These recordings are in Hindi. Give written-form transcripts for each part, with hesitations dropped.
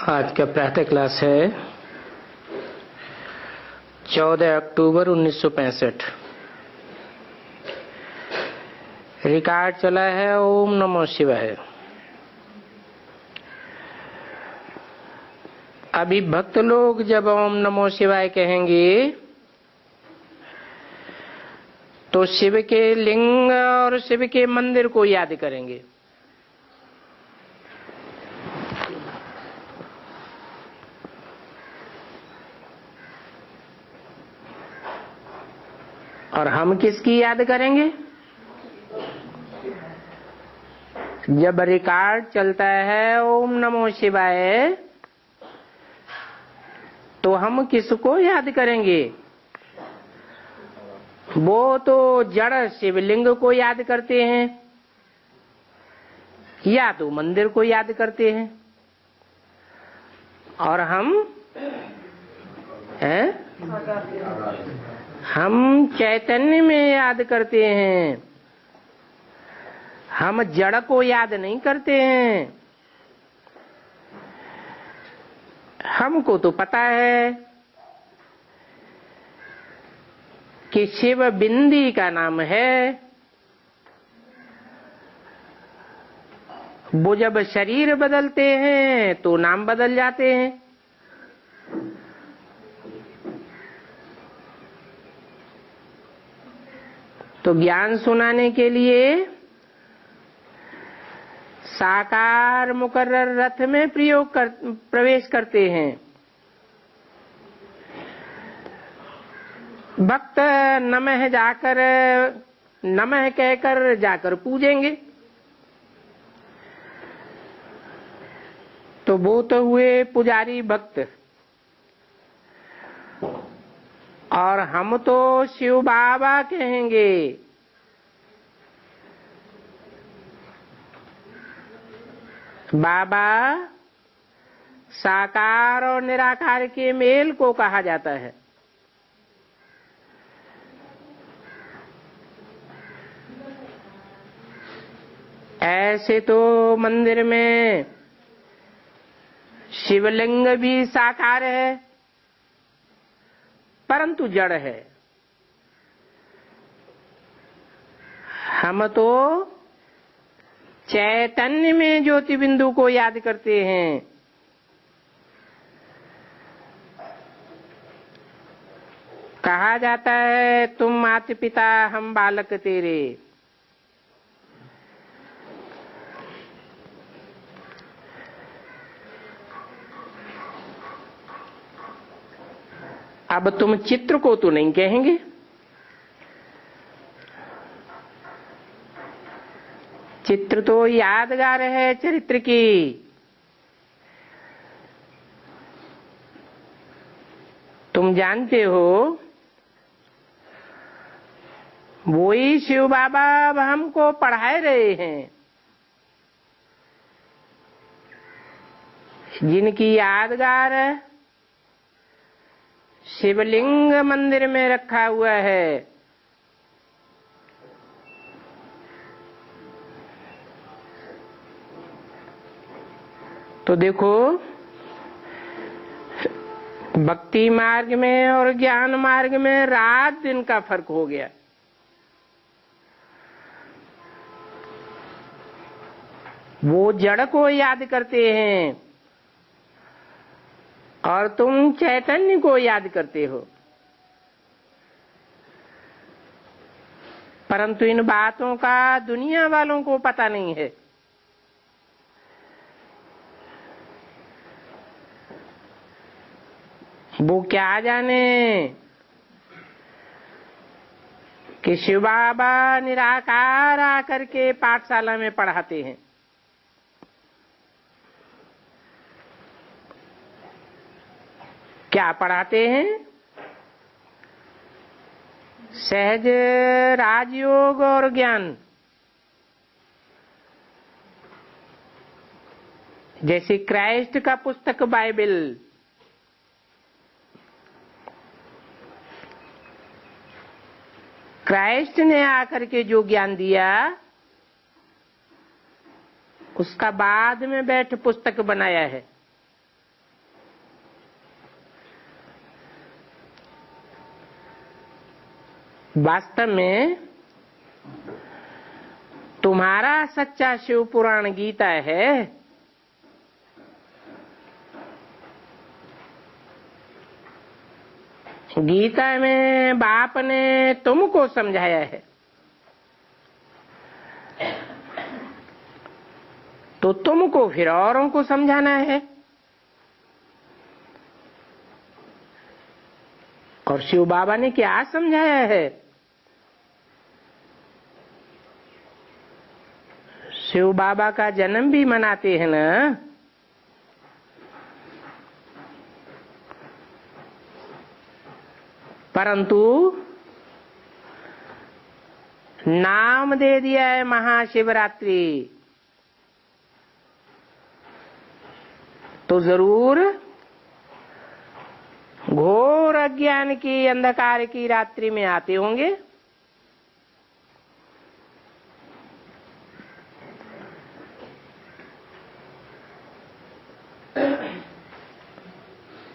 आज का प्रातः क्लास है 14 अक्टूबर 1965। रिकॉर्ड चला है ओम नमो शिवाय। अभी भक्त लोग जब ओम नमो शिवाय कहेंगे तो शिव के लिंग और शिव के मंदिर को याद करेंगे। और हम किसकी याद करेंगे? जब रिकॉर्ड चलता है ओम नमो शिवाय तो हम किसको याद करेंगे? वो तो जड़ शिवलिंग को याद करते हैं या तो मंदिर को याद करते हैं। और हम चैतन्य में याद करते हैं, हम जड़ को याद नहीं करते हैं। हमको तो पता है कि शिव बिंदी का नाम है। वो जब शरीर बदलते हैं तो नाम बदल जाते हैं। तो ज्ञान सुनाने के लिए साकार मुकर्रर रथ में प्रवेश करते हैं। भक्त नमः जाकर नमः कहकर जाकर पूजेंगे। तो वो तो हुए पुजारी भक्त, और हम तो शिव बाबा कहेंगे। बाबा साकार और निराकार के मेल को कहा जाता है। ऐसे तो मंदिर में शिवलिंग भी साकार है परंतु जड़ है। हम तो चैतन्य में ज्योति बिंदु को याद करते हैं। कहा जाता है तुम माता पिता हम बालक तेरे। अब तुम चित्र को तो नहीं कहेंगे। चित्र तो यादगार है चरित्र की। तुम जानते हो वही शिव बाबा अब हमको पढ़ाए रहे हैं, जिनकी यादगार शिवलिंग मंदिर में रखा हुआ है। तो देखो भक्ति मार्ग में और ज्ञान मार्ग में रात दिन का फर्क हो गया। वो जड़ को याद करते हैं और तुम चैतन्य को याद करते हो। परंतु इन बातों का दुनिया वालों को पता नहीं है। वो क्या जाने कि शिव बाबा निराकार आकर के पाठशाला में पढ़ाते हैं। क्या पढ़ाते हैं? सहज राजयोग और ज्ञान। जैसे क्राइस्ट का पुस्तक बाइबल, क्राइस्ट ने आकर के जो ज्ञान दिया उसका बाद में बैठ पुस्तक बनाया है। वास्तव में तुम्हारा सच्चा शिव पुराण गीता है। गीता में बाप ने तुमको समझाया है, तो तुमको फिर औरों को समझाना है। और शिव बाबा ने क्या समझाया है? शिव बाबा का जन्म भी मनाते हैं ना, परंतु नाम दे दिया है महाशिवरात्रि। तो जरूर घोर अज्ञान की अंधकार की रात्रि में आते होंगे।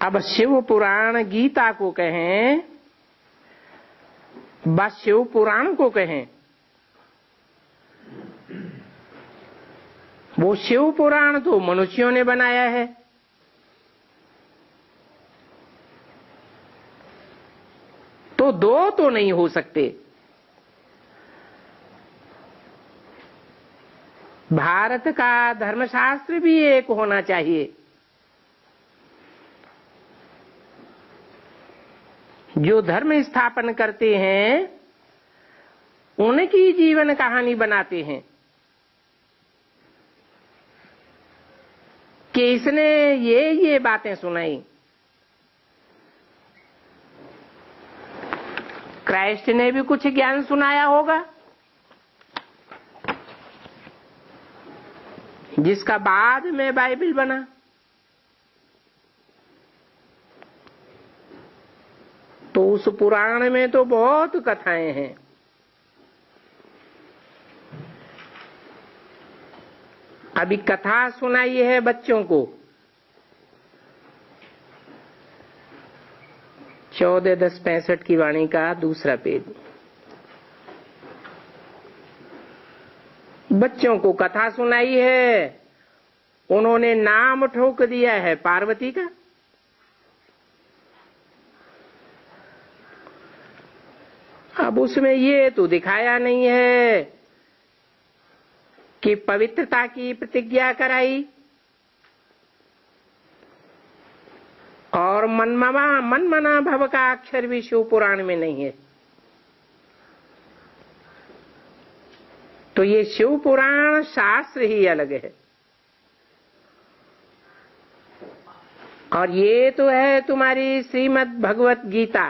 अब शिव पुराण गीता को कहें, बस शिव पुराण को कहें, वो शिव पुराण तो मनुष्यों ने बनाया है। तो दो तो नहीं हो सकते। भारत का धर्मशास्त्र भी एक होना चाहिए। जो धर्म स्थापन करते हैं उनकी जीवन कहानी बनाते हैं कि इसने ये बातें सुनाई। क्राइस्ट ने भी कुछ ज्ञान सुनाया होगा, जिसका बाद में बाइबल बना। तो उस पुराण में तो बहुत कथाएं हैं। अभी कथा सुनाई है बच्चों को 14-10-65 की वाणी का दूसरा पेज। बच्चों को कथा सुनाई है, उन्होंने नाम ठोक दिया है पार्वती का। अब उसमें ये तो दिखाया नहीं है कि पवित्रता की प्रतिज्ञा कराई और मनमना भव का अक्षर भी शिव पुराण में नहीं है। तो ये शिव पुराण शास्त्र ही अलग है, और ये तो है तुम्हारी श्रीमद् भगवत गीता।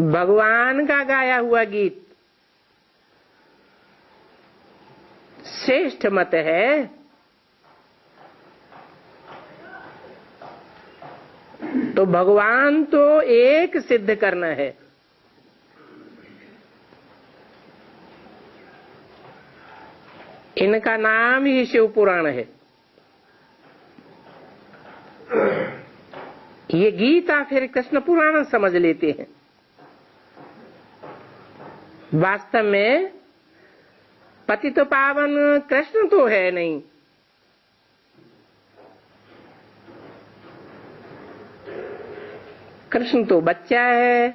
भगवान का गाया हुआ गीत श्रेष्ठ मत है। तो भगवान तो एक सिद्ध करना है। इनका नाम ही शिव पुराण है। ये गीता फिर कृष्ण पुराण समझ लेते हैं। वास्तव में पतित पावन कृष्ण तो है नहीं, कृष्ण तो बच्चा है।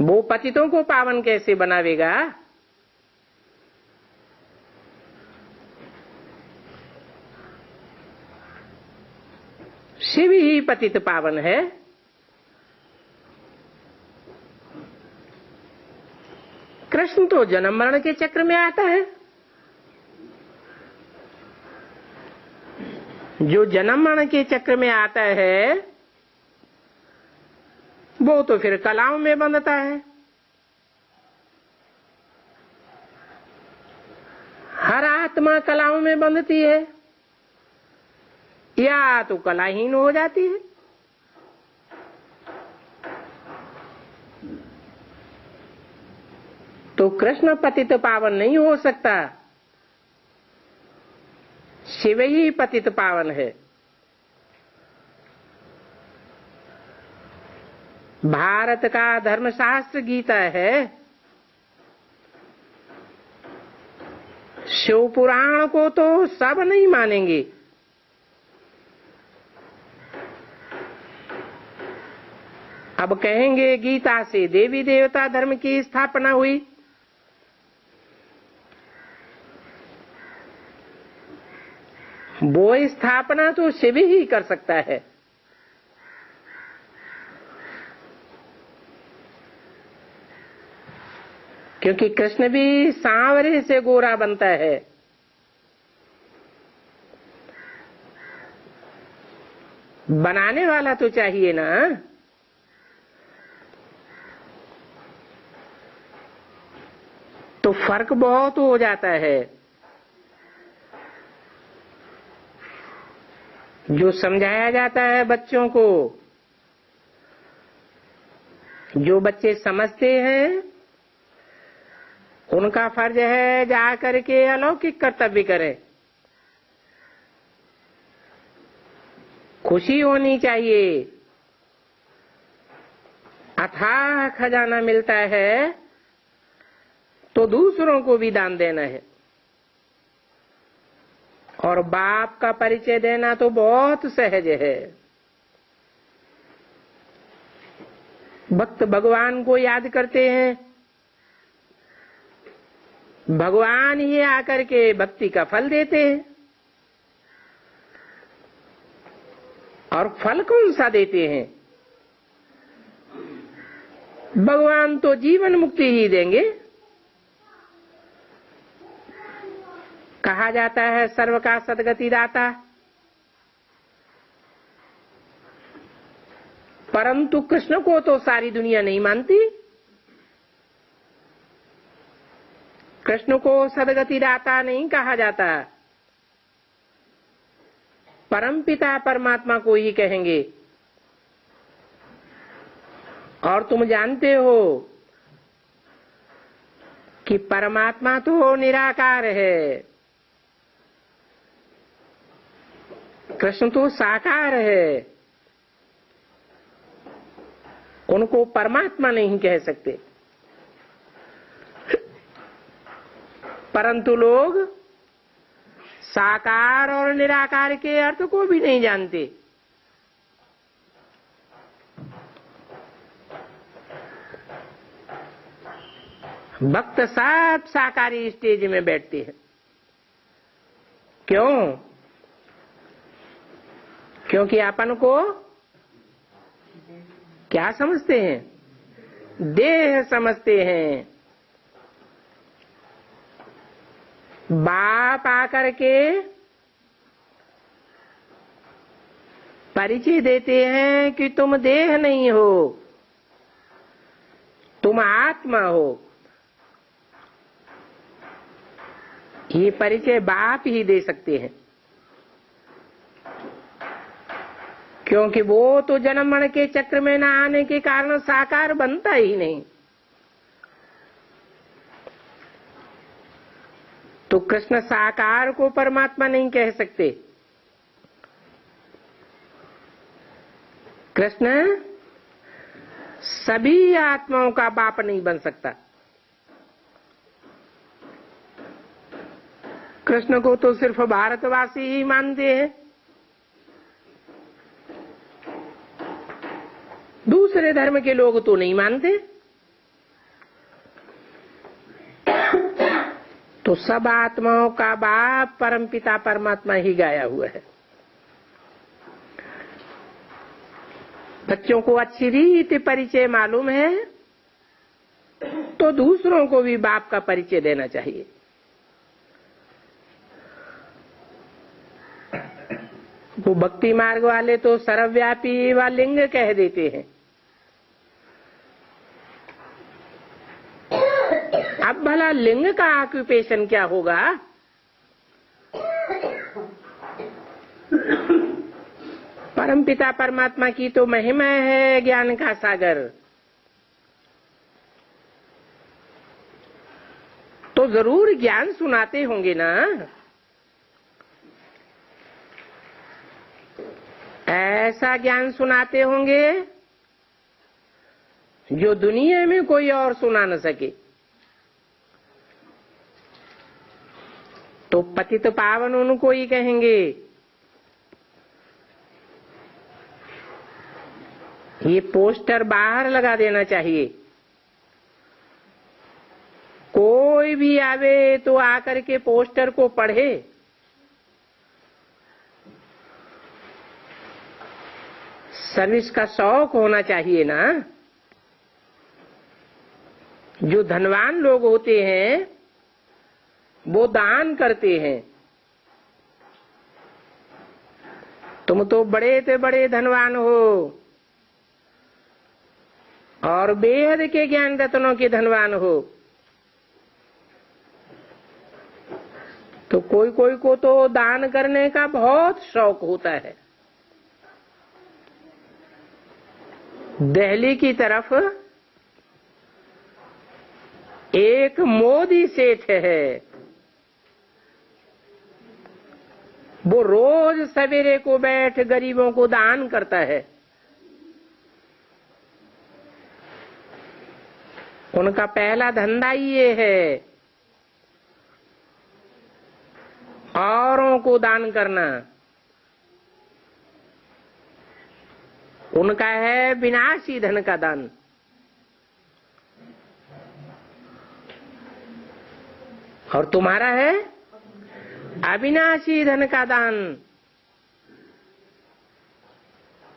वो पतितों को पावन कैसे बनावेगा? शिव ही पतित पावन है। कृष्ण तो जन्म मरण के चक्र में आता है। जो जन्म मरण के चक्र में आता है वो तो फिर कलाओं में बंधता है। हर आत्मा कलाओं में बंधती है या तो कलाहीन हो जाती है। तो कृष्ण पतित पावन नहीं हो सकता। शिव ही पतित पावन है। भारत का धर्मशास्त्र गीता है। शिव पुराण को तो सब नहीं मानेंगे। अब कहेंगे गीता से देवी देवता धर्म की स्थापना हुई। वो स्थापना तो शिव ही कर सकता है। क्योंकि कृष्ण भी सांवरे से गोरा बनता है। बनाने वाला तो चाहिए ना। तो फर्क बहुत हो जाता है। जो समझाया जाता है बच्चों को, जो बच्चे समझते हैं, उनका फर्ज है जाकर के अलौकिक कर्तव्य करें। खुशी होनी चाहिए। अथाह खजाना मिलता है तो दूसरों को भी दान देना है। और बाप का परिचय देना तो बहुत सहज है। भक्त भगवान को याद करते हैं, भगवान ही आकर के भक्ति का फल देते हैं। और फल कौन सा देते हैं? भगवान तो जीवन मुक्ति ही देंगे। कहा जाता है सर्व का सद्गति दाता, परंतु कृष्ण को तो सारी दुनिया नहीं मानती। कृष्ण को सद्गति दाता नहीं कहा जाता, परमपिता परमात्मा को ही कहेंगे। और तुम जानते हो कि परमात्मा तो निराकार है, कृष्ण तो साकार है। उनको परमात्मा नहीं कह सकते। परंतु लोग साकार और निराकार के अर्थ को भी नहीं जानते। भक्त सब साकारी स्टेज में बैठते हैं। क्यों? क्योंकि अपन को क्या समझते हैं? देह समझते हैं। बाप आकर के परिचय देते हैं कि तुम देह नहीं हो, तुम आत्मा हो। ये परिचय बाप ही दे सकते हैं। क्योंकि वो तो जन्म मरण के चक्र में न आने के कारण साकार बनता ही नहीं। तो कृष्ण साकार को परमात्मा नहीं कह सकते। कृष्ण सभी आत्माओं का बाप नहीं बन सकता। कृष्ण को तो सिर्फ भारतवासी ही मानते हैं। दूसरे धर्म के लोग तो नहीं मानते। तो सब आत्माओं का बाप परमपिता परमात्मा ही गाया हुआ है। बच्चों को अच्छी रीति परिचय मालूम है तो दूसरों को भी बाप का परिचय देना चाहिए। वो भक्ति मार्ग वाले तो सर्वव्यापी व लिंग कह देते हैं। अब भला लिंग का ऑक्यूपेशन क्या होगा? परमपिता परमात्मा की तो महिमा है ज्ञान का सागर। तो जरूर ज्ञान सुनाते होंगे ना। ऐसा ज्ञान सुनाते होंगे जो दुनिया में कोई और सुना न सके। तो पतित पावन उनको ही कहेंगे। ये पोस्टर बाहर लगा देना चाहिए। कोई भी आवे तो आकर के पोस्टर को पढ़े। सर्विस का शौक होना चाहिए ना। जो धनवान लोग होते हैं वो दान करते हैं। तुम तो बड़े से बड़े धनवान हो और बेहद के ज्ञान रत्नों के धनवान हो, तो कोई कोई को तो दान करने का बहुत शौक होता है। दिल्ली की तरफ एक मोदी सेठ है, वो रोज सवेरे को बैठ गरीबों को दान करता है। उनका पहला धंधा ये है, औरों को दान करना। उनका है विनाशी धन का दान। और तुम्हारा है अविनाशी धन का दान।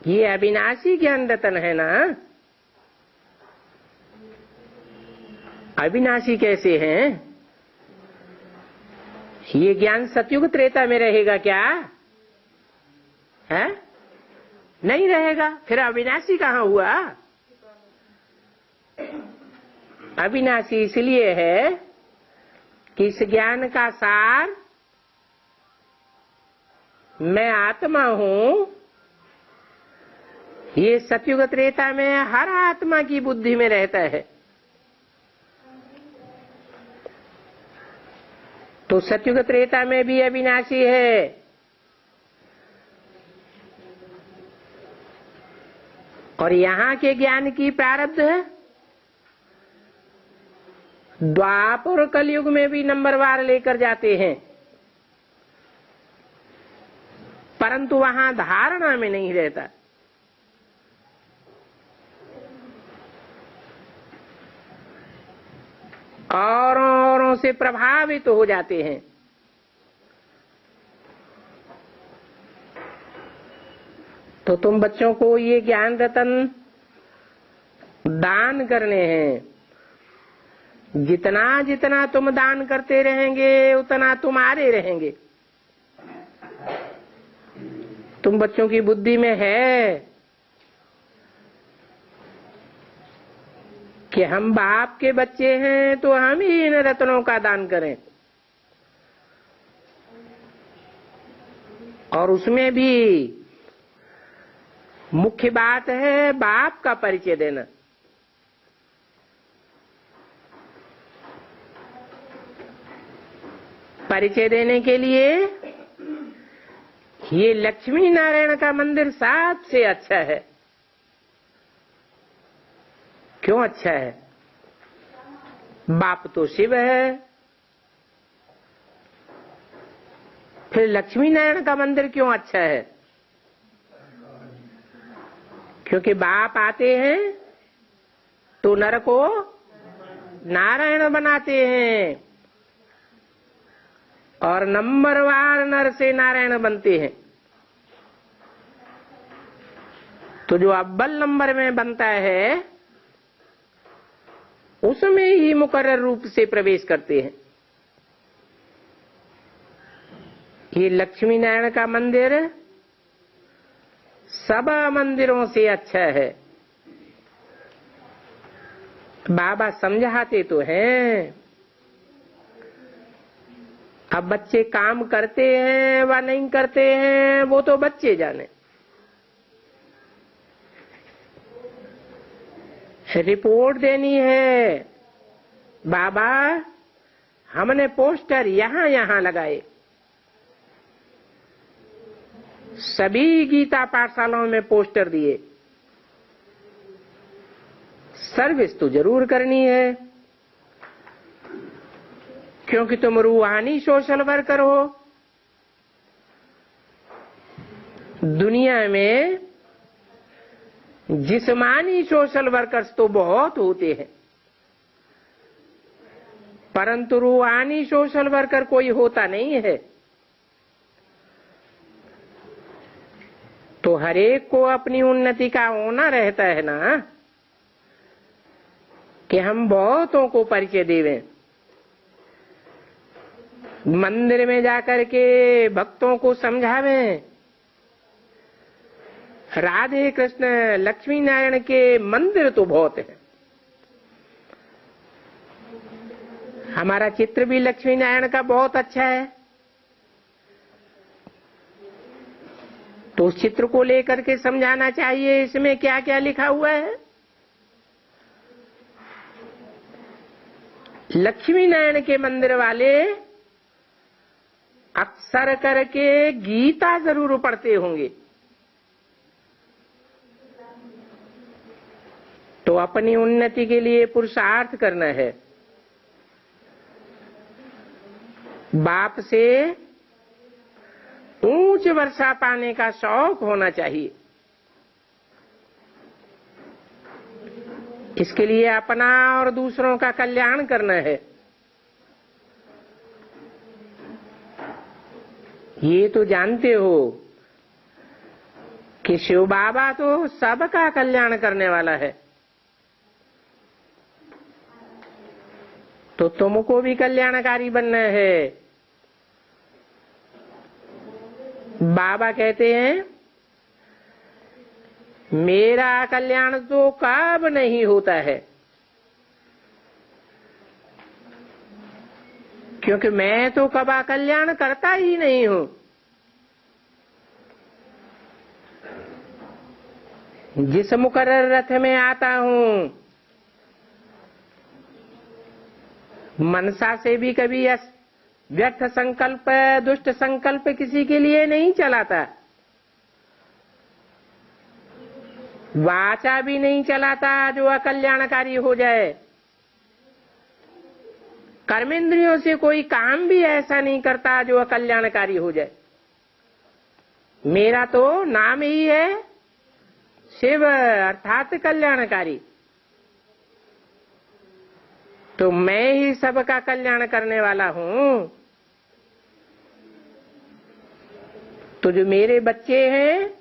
ये अविनाशी ज्ञान रतन है ना। अविनाशी कैसे हैं? ये ज्ञान सतयुग त्रेता में रहेगा क्या है? नहीं रहेगा। फिर अविनाशी कहाँ हुआ? अविनाशी इसलिए है कि इस ज्ञान का सार मैं आत्मा हूं, ये सतयुग त्रेता में हर आत्मा की बुद्धि में रहता है। तो सतयुग त्रेता में भी अविनाशी है। और यहाँ के ज्ञान की प्रारब्ध है द्वापर और कलयुग में भी नंबरवार लेकर जाते हैं, परंतु वहां धारणा में नहीं रहता। औरों से प्रभावित हो जाते हैं। तो तुम बच्चों को ये ज्ञान रतन दान करने हैं। जितना जितना तुम दान करते रहेंगे उतना तुम्हारे रहेंगे। तुम बच्चों की बुद्धि में है कि हम बाप के बच्चे हैं तो हम ही इन रत्नों का दान करें। और उसमें भी मुख्य बात है बाप का परिचय देना। परिचय देने के लिए ये लक्ष्मी नारायण का मंदिर सबसे अच्छा है। क्यों अच्छा है? बाप तो शिव है, फिर लक्ष्मी नारायण का मंदिर क्यों अच्छा है? क्योंकि बाप आते हैं तो नर को नारायण बनाते हैं और नंबरवार नर से नारायण बनते हैं। तो जो अव्वल नंबर में बनता है उसमें ही मुकर्रर रूप से प्रवेश करते हैं। ये लक्ष्मी नारायण का मंदिर सब मंदिरों से अच्छा है। बाबा समझाते तो हैं, अब बच्चे काम करते हैं व नहीं करते हैं वो तो बच्चे जाने। रिपोर्ट देनी है, बाबा हमने पोस्टर यहाँ यहाँ लगाए, सभी गीता पाठशालाओं में पोस्टर दिए। सर्विस तो जरूर करनी है, क्योंकि तुम रूहानी सोशल वर्कर हो। दुनिया में जिस्मानी सोशल वर्कर्स तो बहुत होते हैं, परंतु रूहानी सोशल वर्कर कोई होता नहीं है। तो हरेक को अपनी उन्नति का होना रहता है ना, कि हम बहुतों को परिचय देवें। मंदिर में जाकर के भक्तों को समझावें, राधे कृष्ण लक्ष्मी नारायण के मंदिर तो बहुत है। हमारा चित्र भी लक्ष्मी नारायण का बहुत अच्छा है, तो उस चित्र को लेकर के समझाना चाहिए इसमें क्या क्या लिखा हुआ है। लक्ष्मी नारायण के मंदिर वाले अक्सर करके गीता जरूर पढ़ते होंगे, तो अपनी उन्नति के लिए पुरुषार्थ करना है। बाप से ऊंच वर्षा पाने का शौक होना चाहिए। इसके लिए अपना और दूसरों का कल्याण करना है। ये तो जानते हो कि शिव बाबा तो सबका कल्याण करने वाला है, तो तुमको भी कल्याणकारी बनना है। बाबा कहते हैं मेरा कल्याण तो कब नहीं होता है, क्योंकि मैं तो कभी कल्याण करता ही नहीं हूं। जिस मुकर्रर रथ में आता हूं, मनसा से भी कभी व्यर्थ संकल्प, दुष्ट संकल्प किसी के लिए नहीं चलाता, वाचा भी नहीं चलाता जो अकल्याणकारी हो जाए। कर्मेंद्रियों से कोई काम भी ऐसा नहीं करता जो अकल्याणकारी हो जाए। मेरा तो नाम ही है शिव अर्थात कल्याणकारी, तो मैं ही सबका कल्याण करने वाला हूं। तो जो मेरे बच्चे हैं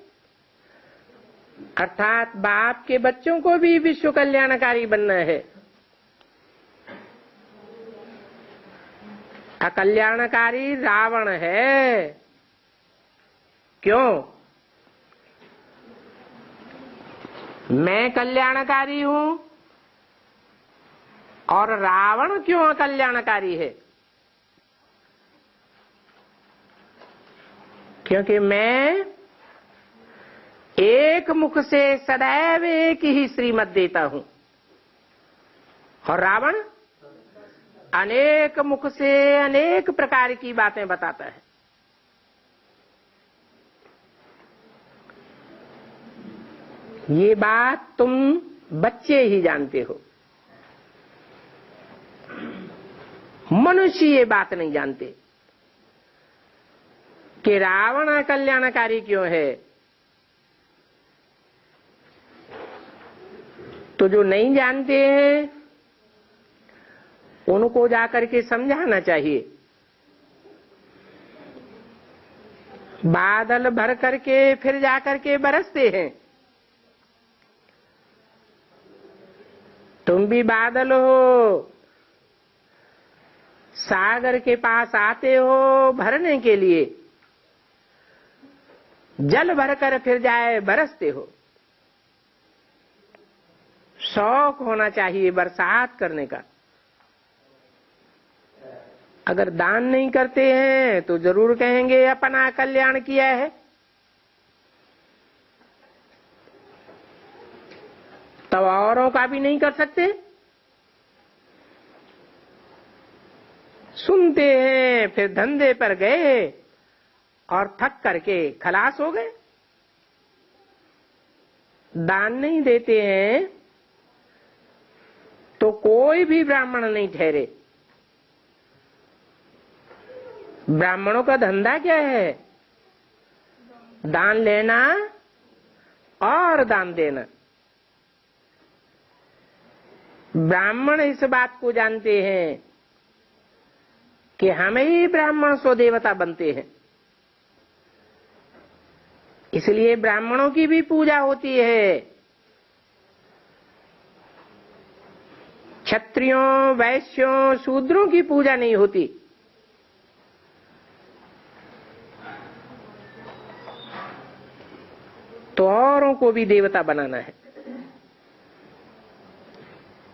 अर्थात बाप के बच्चों को भी विश्व कल्याणकारी बनना है। अकल्याणकारी रावण है। क्यों? मैं कल्याणकारी हूं और रावण क्यों अकल्याणकारी है? क्योंकि मैं एक मुख से सदैव एक ही श्रीमत देता हूं और रावण अनेक मुख से अनेक प्रकार की बातें बताता है। ये बात तुम बच्चे ही जानते हो, मनुष्य ये बात नहीं जानते कि रावण कल्याणकारी क्यों है। तो जो नहीं जानते हैं उनको जाकर के समझाना चाहिए। बादल भर करके फिर जाकर के बरसते हैं। तुम भी बादल हो, सागर के पास आते हो भरने के लिए, जल भरकर फिर जाए बरसते हो। शौक होना चाहिए बरसात करने का। अगर दान नहीं करते हैं तो जरूर कहेंगे अपना कल्याण किया है। तब औरों का भी नहीं कर सकते। सुनते हैं फिर धंधे पर गए, और थक करके खलास हो गए। दान नहीं देते हैं तो कोई भी ब्राह्मण नहीं ठहरे। ब्राह्मणों का धंधा क्या है? दान लेना और दान देना। ब्राह्मण इस बात को जानते हैं कि हम ही ब्राह्मण सो देवता बनते हैं, इसलिए ब्राह्मणों की भी पूजा होती है। क्षत्रियों, वैश्यों, शूद्रों की पूजा नहीं होती। तो औरों को भी देवता बनाना है।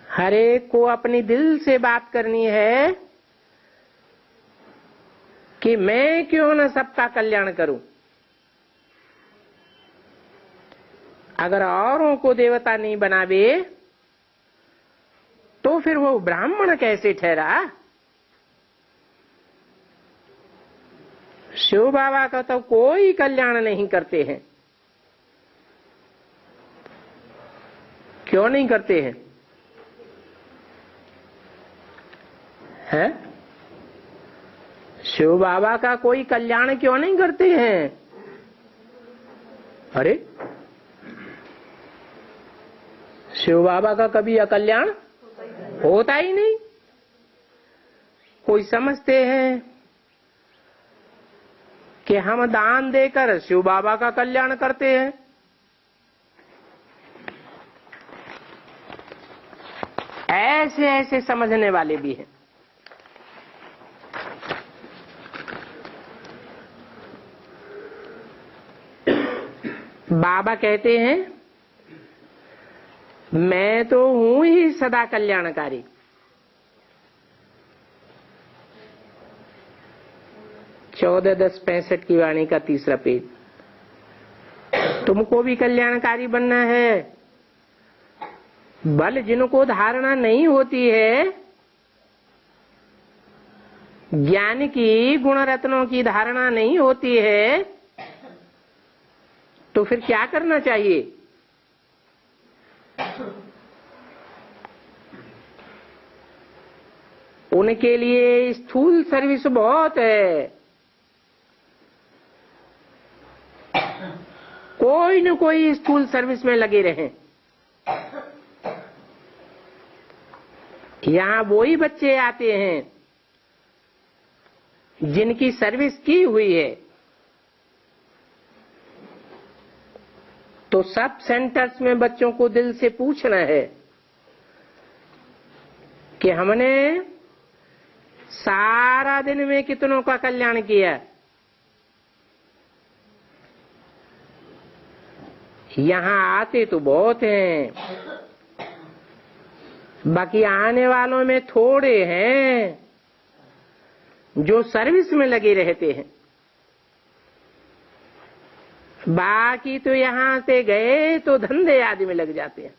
हर एक को अपनी दिल से बात करनी है कि मैं क्यों न सबका कल्याण करूं। अगर औरों को देवता नहीं बनावे तो फिर वो ब्राह्मण कैसे ठहरा? शिव बाबा का तो कोई कल्याण नहीं करते हैं। क्यों नहीं करते हैं? है? शिव बाबा का कोई कल्याण क्यों नहीं करते हैं? अरे, शिव बाबा का कभी अकल्याण होता ही नहीं। कोई समझते हैं कि हम दान देकर शिव बाबा का कल्याण करते हैं। ऐसे ऐसे समझने वाले भी हैं। बाबा कहते हैं मैं तो हूं ही सदा कल्याणकारी। चौदह 10-65 की वाणी का 3रा पेज। तुमको भी कल्याणकारी बनना है। बल जिनको धारणा नहीं होती है, ज्ञान की, गुण रत्नों की धारणा नहीं होती है, तो फिर क्या करना चाहिए? उनके लिए स्थूल सर्विस बहुत है। कोई न कोई स्थूल सर्विस में लगे रहें। यहां वही बच्चे आते हैं जिनकी सर्विस की हुई है। तो सब सेंटर्स में बच्चों को दिल से पूछना है कि हमने सारा दिन में कितनों का कल्याण किया। यहां आते तो बहुत हैं, बाकी आने वालों में थोड़े हैं जो सर्विस में लगे रहते हैं। बाकी तो यहां से गए तो धंधे आदि में लग जाते हैं।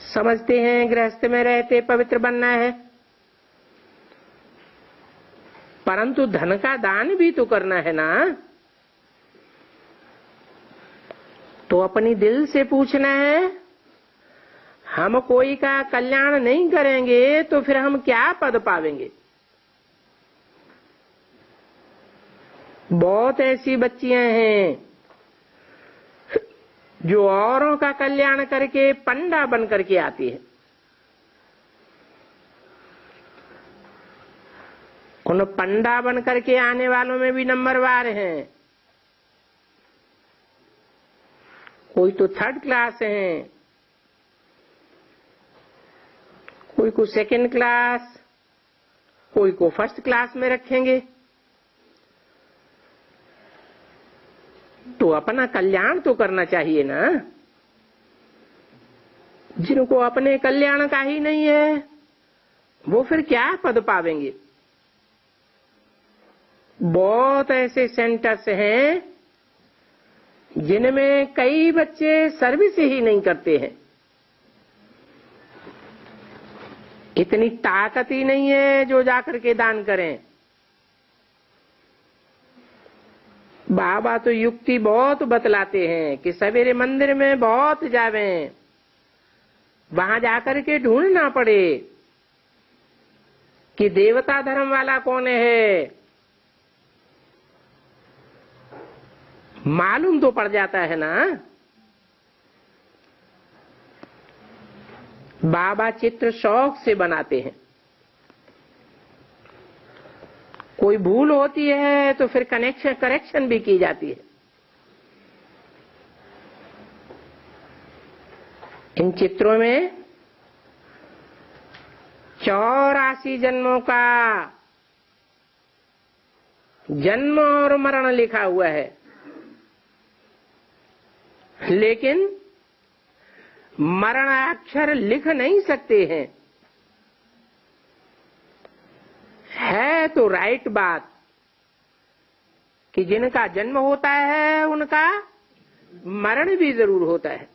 समझते हैं गृहस्थ में रहते पवित्र बनना है, परंतु धन का दान भी तो करना है ना। तो अपनी दिल से पूछना है, हम कोई का कल्याण नहीं करेंगे तो फिर हम क्या पद पावेंगे। बहुत ऐसी बच्चियां हैं जो औरों का कल्याण करके पंडा बन करके आती है। उन पंडा बन करके आने वालों में भी नंबरवार हैं। कोई तो 3rd क्लास है, कोई को 2nd क्लास, कोई को 1st क्लास में रखेंगे। तो अपना कल्याण तो करना चाहिए ना। जिनको अपने कल्याण का ही नहीं है वो फिर क्या पद पावेंगे। बहुत ऐसे सेंटर्स हैं जिनमें कई बच्चे सर्विस ही नहीं करते हैं। इतनी ताकत ही नहीं है जो जाकर के दान करें। बाबा तो युक्ति बहुत बतलाते हैं कि सवेरे मंदिर में बहुत जावें, वहां जाकर के ढूंढना पड़े कि देवता धर्म वाला कौन है। मालूम तो पड़ जाता है ना। बाबा चित्र शौक से बनाते हैं। कोई भूल होती है तो फिर करेक्शन भी की जाती है। इन चित्रों में 84 जन्मों का जन्म और मरण लिखा हुआ है, लेकिन मरणाक्षर लिख नहीं सकते हैं। है तो राइट बात कि जिनका जन्म होता है उनका मरण भी जरूर होता है,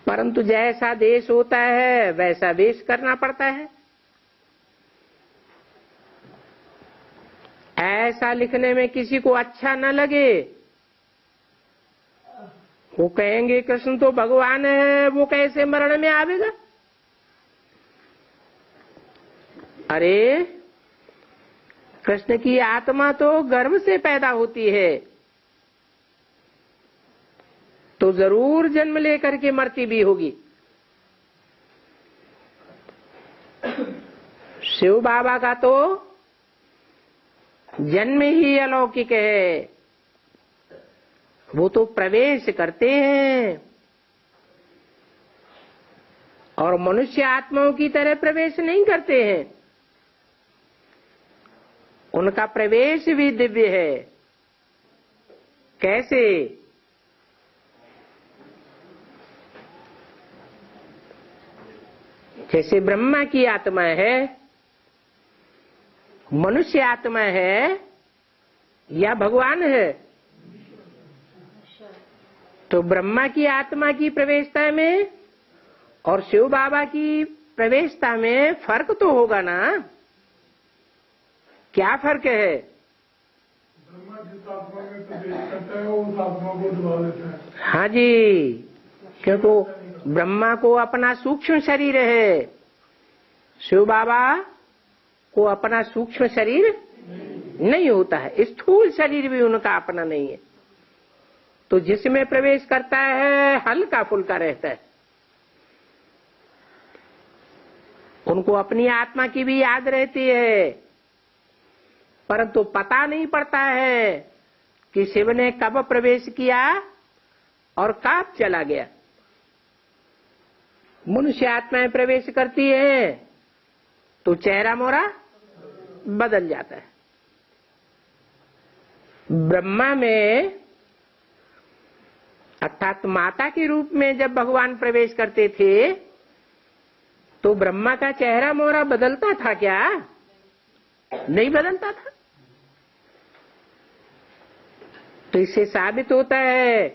परंतु जैसा देश होता है वैसा वेश करना पड़ता है। ऐसा लिखने में किसी को अच्छा न लगे, वो कहेंगे कृष्ण तो भगवान है, वो कैसे मरण में आवेगा। अरे कृष्ण की आत्मा तो गर्भ से पैदा होती है, तो जरूर जन्म लेकर के मरती भी होगी। शिव बाबा का तो जन्म ही अलौकिक है, वो तो प्रवेश करते हैं और मनुष्य आत्माओं की तरह प्रवेश नहीं करते हैं। उनका प्रवेश भी दिव्य है। कैसे? जैसे ब्रह्मा की आत्मा है, मनुष्य आत्मा है या भगवान है, तो ब्रह्मा की आत्मा की प्रवेशता में और शिव बाबा की प्रवेशता में फर्क तो होगा ना। क्या फर्क है? ब्रह्मा जिस आत्मा में प्रवेश करता है उस आत्मा को डुबा देता है। हाँ जी, क्योंकि ब्रह्मा को अपना सूक्ष्म शरीर है, शिव बाबा को अपना सूक्ष्म शरीर नहीं होता है, स्थूल शरीर भी उनका अपना नहीं है। तो जिसमें प्रवेश करता है हल्का फुल्का रहता है। उनको अपनी आत्मा की भी याद रहती है, परंतु पता नहीं पड़ता है कि शिव ने कब प्रवेश किया और कब चला गया। मनुष्य आत्माएं प्रवेश करती है तो चेहरा मोरा बदल जाता है। ब्रह्मा में अर्थात माता के रूप में जब भगवान प्रवेश करते थे तो ब्रह्मा का चेहरा मोरा बदलता था क्या? नहीं बदलता था। तो इससे साबित होता है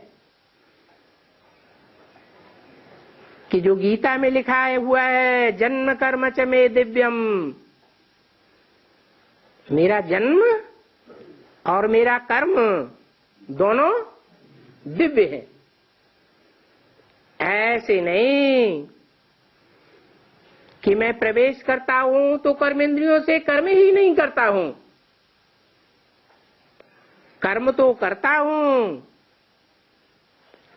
कि जो गीता में लिखा हुआ है, जन्म कर्म च मे दिव्यम, मेरा जन्म और मेरा कर्म दोनों दिव्य है। ऐसे नहीं कि मैं प्रवेश करता हूं तो कर्मेंद्रियों से कर्म ही नहीं करता हूं, कर्म तो करता हूं,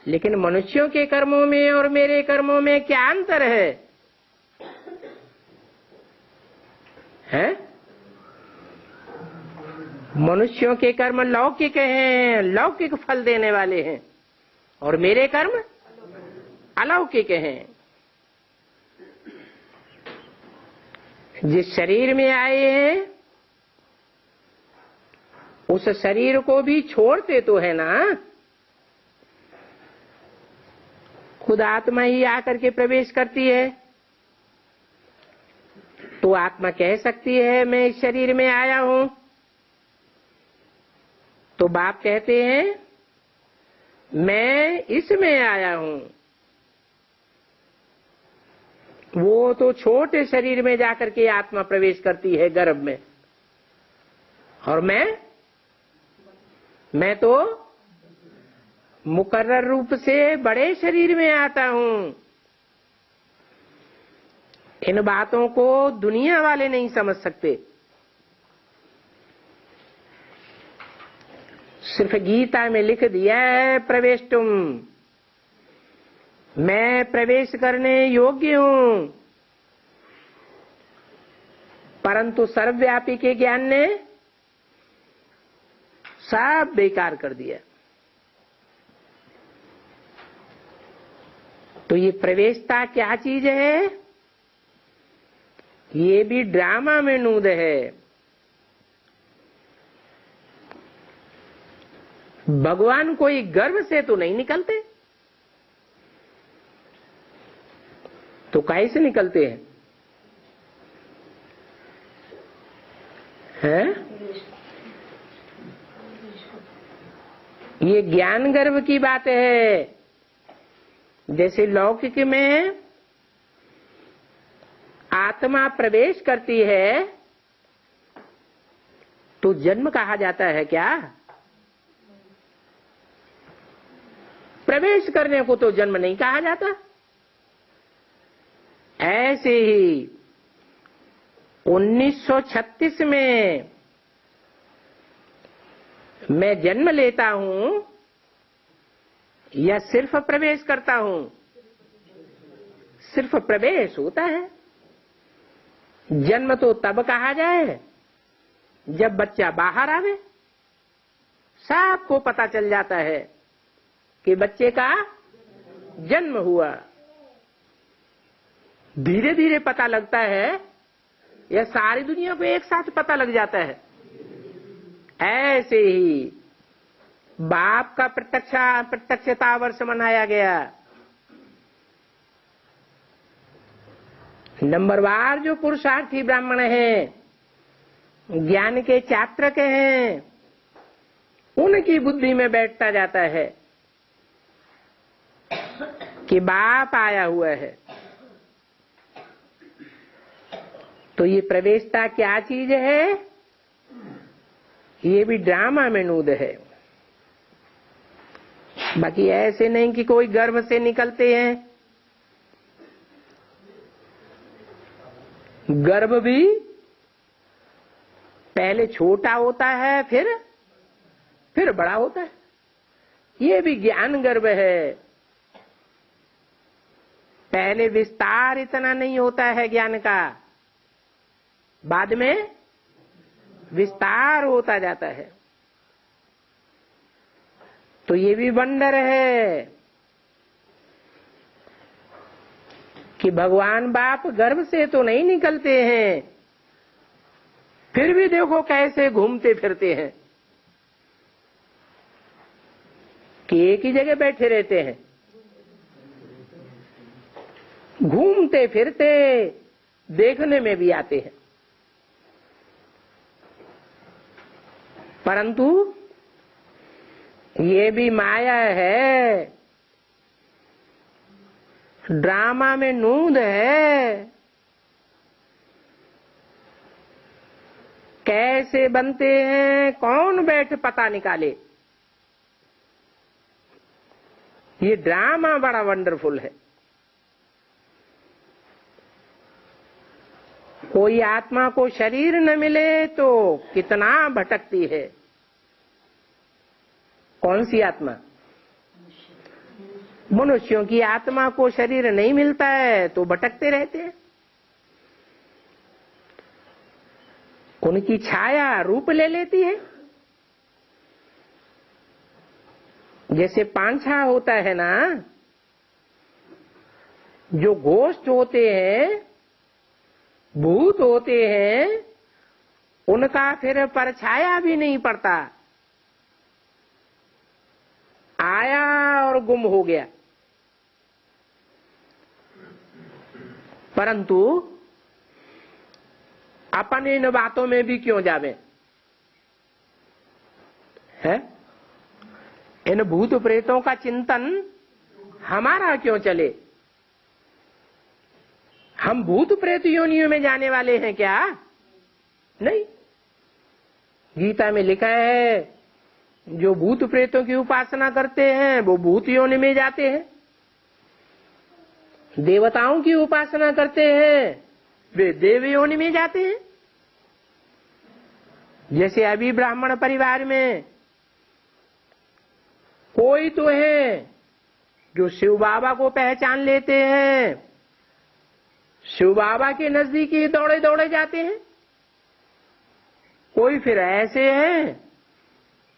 लेकिन मनुष्यों के कर्मों में और मेरे कर्मों में क्या अंतर है? मनुष्यों के कर्म लौकिक हैं, लौकिक फल देने वाले हैं, और मेरे कर्म अलौकिक हैं। जिस शरीर में आए हैं उस शरीर को भी छोड़ते तो है ना। खुद आत्मा ही आकर के प्रवेश करती है, तो आत्मा कह सकती है मैं इस शरीर में आया हूं। तो बाप कहते हैं मैं इसमें आया हूं। वो तो छोटे शरीर में जाकर के आत्मा प्रवेश करती है गर्भ में, और मैं तो मुकर्रर रूप से बड़े शरीर में आता हूं। इन बातों को दुनिया वाले नहीं समझ सकते। सिर्फ गीता में लिख दिया है प्रवेष्टुम, मैं प्रवेश करने योग्य हूं, परंतु सर्वव्यापी के ज्ञान ने सब बेकार कर दिया। तो ये प्रवेशता क्या चीज है? ये भी ड्रामा में नूद है। भगवान कोई गर्भ से तो नहीं निकलते, तो कैसे निकलते हैं? ये ज्ञान गर्भ की बात है। जैसे लौकिक में आत्मा प्रवेश करती है तो जन्म कहा जाता है क्या? प्रवेश करने को तो जन्म नहीं कहा जाता। ऐसे ही 1936 में मैं जन्म लेता हूं या सिर्फ प्रवेश करता हूं? सिर्फ प्रवेश होता है। जन्म तो तब कहा जाए जब बच्चा बाहर आवे, सबको पता चल जाता है कि बच्चे का जन्म हुआ। धीरे धीरे पता लगता है या सारी दुनिया को एक साथ पता लग जाता है। ऐसे ही बाप का प्रत्यक्षता वर्ष मनाया गया। नंबरवार जो पुरुषार्थी ब्राह्मण हैं, ज्ञान के चात्रक हैं, उनकी बुद्धि में बैठता जाता है कि बाप आया हुआ है। तो ये प्रवेशता क्या चीज है? ये भी ड्रामा में नूद है। बाकी ऐसे नहीं कि कोई गर्भ से निकलते हैं। गर्भ भी पहले छोटा होता है, फिर बड़ा होता है। ये भी ज्ञान गर्भ है। पहले विस्तार इतना नहीं होता है ज्ञान का, बाद में विस्तार होता जाता है। तो ये भी वंडर है कि भगवान बाप गर्भ से तो नहीं निकलते हैं, फिर भी देखो कैसे घूमते फिरते हैं कि एक ही जगह बैठे रहते हैं। घूमते फिरते देखने में भी आते हैं, परंतु ये भी माया है, ड्रामा में नूद है। कैसे बनते हैं, कौन बैठ पता निकाले। ये ड्रामा बड़ा वंडरफुल है। कोई आत्मा को शरीर न मिले तो कितना भटकती है। कौन सी आत्मा? मनुष्यों की आत्मा को शरीर नहीं मिलता है तो भटकते रहते हैं। उनकी छाया रूप ले लेती है। जैसे पांछा होता है ना, जो घोस्ट होते हैं, भूत होते हैं, उनका फिर परछाया भी नहीं पड़ता, आया और गुम हो गया। परंतु अपन इन बातों में भी क्यों जावे है? इन भूत प्रेतों का चिंतन हमारा क्यों चले? हम भूत प्रेत योनियों में जाने वाले हैं क्या? नहीं। गीता में लिखा है जो भूत प्रेतों की उपासना करते हैं वो भूत योनि में जाते हैं, देवताओं की उपासना करते हैं वे देव योनि में जाते हैं। जैसे अभी ब्राह्मण परिवार में कोई तो है जो शिव बाबा को पहचान लेते हैं, शिव बाबा के नजदीक ही दौड़े दौड़े जाते हैं। कोई फिर ऐसे हैं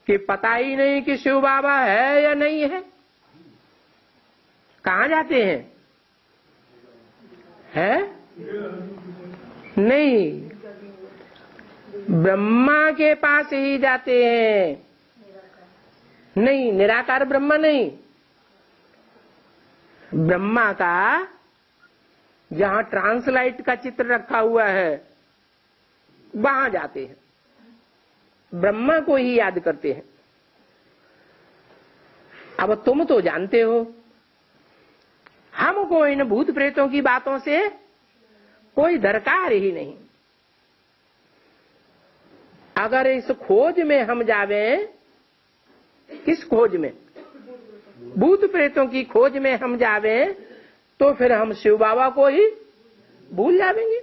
कि पता ही नहीं कि शिव बाबा है या नहीं है। कहाँ जाते हैं? नहीं, ब्रह्मा के पास ही जाते हैं। नहीं, निराकार ब्रह्मा नहीं, ब्रह्मा का जहां ट्रांसलाइट का चित्र रखा हुआ है वहां जाते हैं, ब्रह्मा को ही याद करते हैं। अब तुम तो जानते हो हमको इन भूत प्रेतों की बातों से कोई दरकार ही नहीं। अगर इस खोज में हम जावें, किस खोज में? भूत प्रेतों की खोज में हम जावें तो फिर हम शिव बाबा को ही भूल जावेंगे।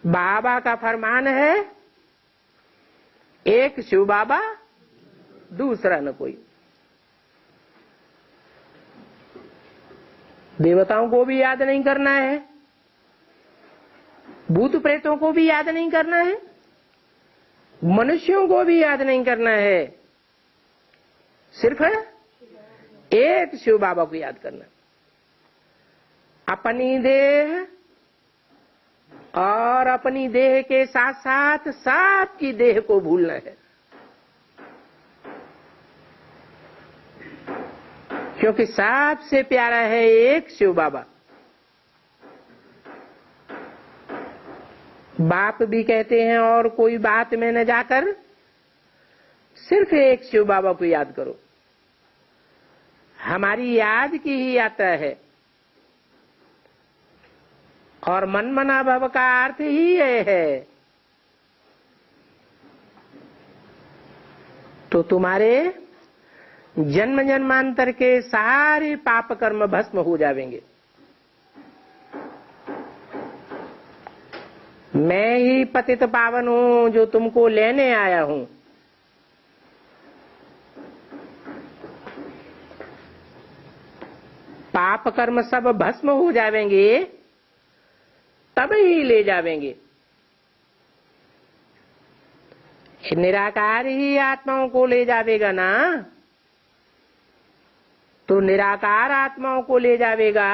बाबा का फरमान है एक शिव बाबा दूसरा न कोई। देवताओं को भी याद नहीं करना है, भूत प्रेतों को भी याद नहीं करना है, मनुष्यों को भी याद नहीं करना है, सिर्फ एक शिव बाबा को याद करना। अपनी देह और अपनी देह के साथ साथ सबकी देह को भूलना है, क्योंकि सबसे प्यारा है एक शिव बाबा। बाप भी कहते हैं और कोई बात में न जाकर सिर्फ एक शिव बाबा को याद करो। हमारी याद की ही यात्रा है और मन मना भव का अर्थ ही ये है। तो तुम्हारे जन्म जन्मांतर के सारे पाप कर्म भस्म हो जाएंगे। मैं ही पतित पावन हूं जो तुमको लेने आया हूं। पाप कर्म सब भस्म हो जाएंगे तब ही ले जावेंगे। निराकार ही आत्माओं को ले जावेगा ना, तो निराकार आत्माओं को ले जावेगा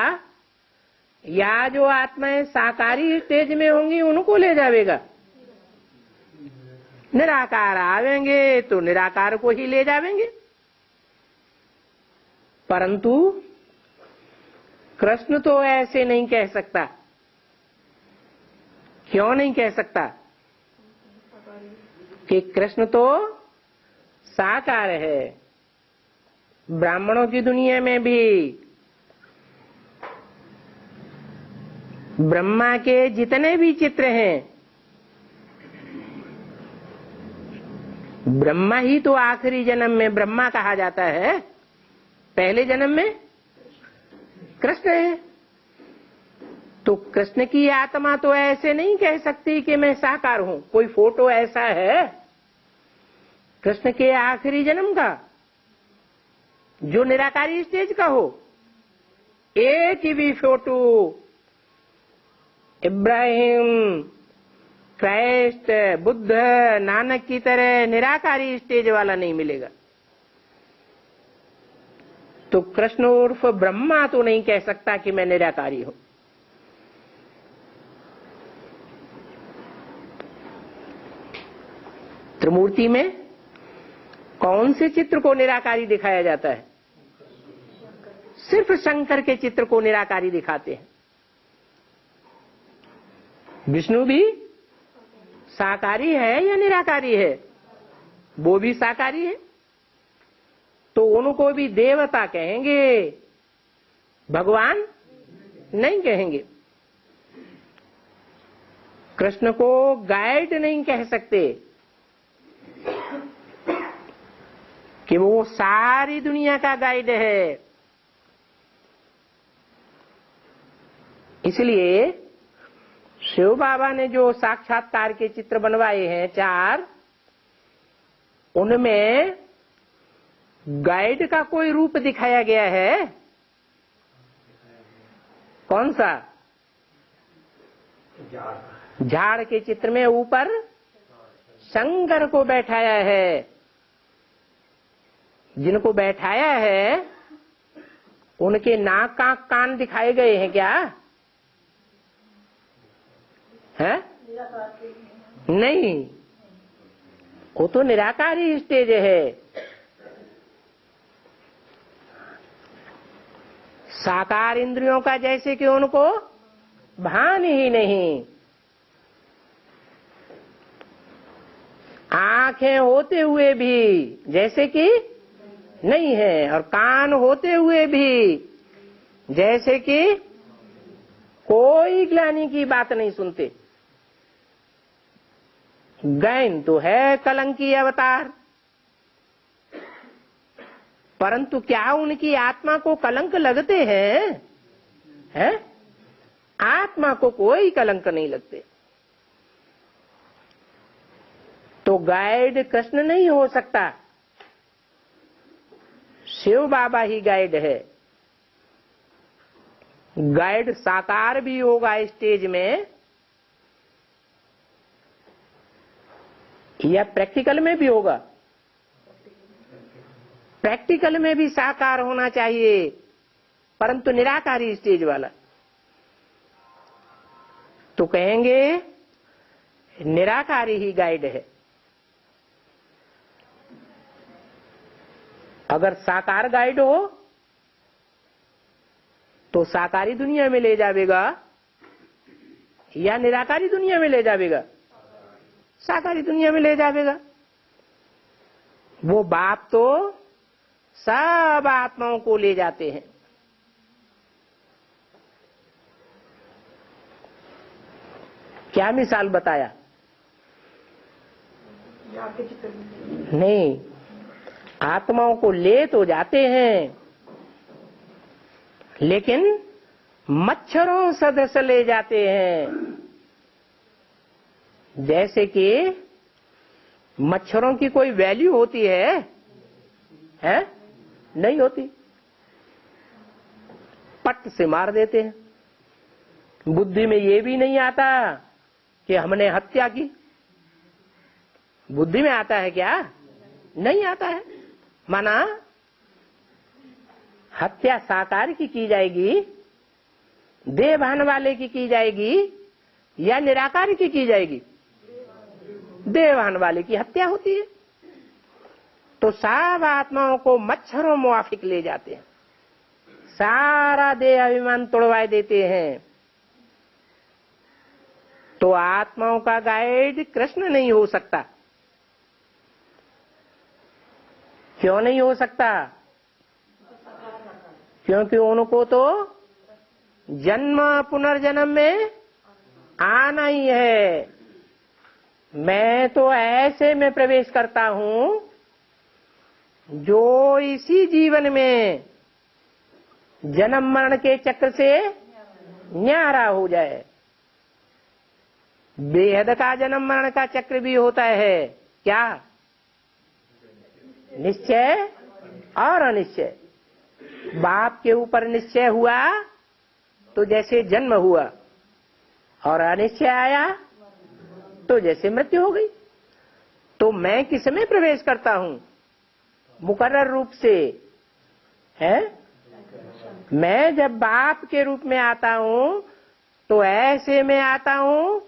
या जो आत्माएं साकारी स्टेज में होंगी उनको ले जावेगा। निराकार आवेंगे तो निराकार को ही ले जावेंगे। परंतु कृष्ण तो ऐसे नहीं कह सकता। क्यों नहीं कह सकता? कि कृष्ण तो साकार है। ब्राह्मणों की दुनिया में भी ब्रह्मा के जितने भी चित्र हैं, ब्रह्मा ही तो आखिरी जन्म में ब्रह्मा कहा जाता है, पहले जन्म में कृष्ण है। तो कृष्ण की आत्मा तो ऐसे नहीं कह सकती कि मैं साकार हूं। कोई फोटो ऐसा है कृष्ण के आखिरी जन्म का जो निराकारी स्टेज का हो? एक भी फोटो इब्राहिम, क्राइस्ट, बुद्ध, नानक की तरह निराकारी स्टेज वाला नहीं मिलेगा। तो कृष्ण उर्फ ब्रह्मा तो नहीं कह सकता कि मैं निराकारी हूं। त्रिमूर्ति में कौन से चित्र को निराकारी दिखाया जाता है? सिर्फ शंकर के चित्र को निराकारी दिखाते हैं। विष्णु भी साकारी है या निराकारी है? वो भी साकारी है, तो उनको भी देवता कहेंगे, भगवान नहीं कहेंगे। कृष्ण को गाइड नहीं कह सकते कि वो सारी दुनिया का गाइड है। इसलिए शिव बाबा ने जो साक्षात्कार के चित्र बनवाए हैं 4, उनमें गाइड का कोई रूप दिखाया गया है? कौन सा? झाड़ के चित्र में ऊपर शंकर को बैठाया है। जिनको बैठाया है उनके नाक कान दिखाए गए हैं क्या? है? नहीं, वो तो निराकारी स्टेज है। साकार इंद्रियों का जैसे कि उनको भान ही नहीं। आंखें होते हुए भी जैसे कि नहीं है, और कान होते हुए भी जैसे कि कोई ग्लानि की बात नहीं सुनते। गैन तो है कलंकी अवतार, परंतु क्या उनकी आत्मा को कलंक लगते हैं? हैं? आत्मा को कोई कलंक नहीं लगते। तो गाइड कृष्ण नहीं हो सकता, शिव बाबा ही गाइड है। गाइड साकार भी होगा स्टेज में या प्रैक्टिकल में भी होगा? प्रैक्टिकल में भी साकार होना चाहिए, परंतु निराकारी स्टेज वाला। तो कहेंगे निराकारी ही गाइड है। अगर साकार गाइड हो तो साकारी दुनिया में ले जावेगा या निराकारी दुनिया में ले जावेगा? साकारी दुनिया में ले जावेगा। वो बाप तो सब आत्माओं को ले जाते हैं। क्या मिसाल बताया? नहीं, आत्माओं को ले तो जाते हैं, लेकिन मच्छरों सदृश ले जाते हैं। जैसे कि मच्छरों की कोई वैल्यू होती है? हैं? नहीं होती, पट से मार देते हैं। बुद्धि में ये भी नहीं आता कि हमने हत्या की। बुद्धि में आता है क्या? नहीं आता है। माना हत्या साकार की जाएगी, देहभान वाले की जाएगी या निराकार की जाएगी? देहभान वाले की हत्या होती है। तो सब आत्माओं को मच्छरों मुआफिक ले जाते हैं, सारा देह अभिमान तोड़वा देते हैं। तो आत्माओं का गाइड कृष्ण नहीं हो सकता। क्यों नहीं हो सकता? क्योंकि उनको तो जन्म पुनर्जन्म में आना ही है। मैं तो ऐसे में प्रवेश करता हूं जो इसी जीवन में जन्म मरण के चक्र से न्यारा हो जाए। बेहद का जन्म मरण का चक्र भी होता है क्या? निश्चय और अनिश्चय। बाप के ऊपर निश्चय हुआ तो जैसे जन्म हुआ, और अनिश्चय आया तो जैसे मृत्यु हो गई। तो मैं किस में प्रवेश करता हूं? मुकर्रर रूप से है। मैं जब बाप के रूप में आता हूं तो ऐसे में आता हूं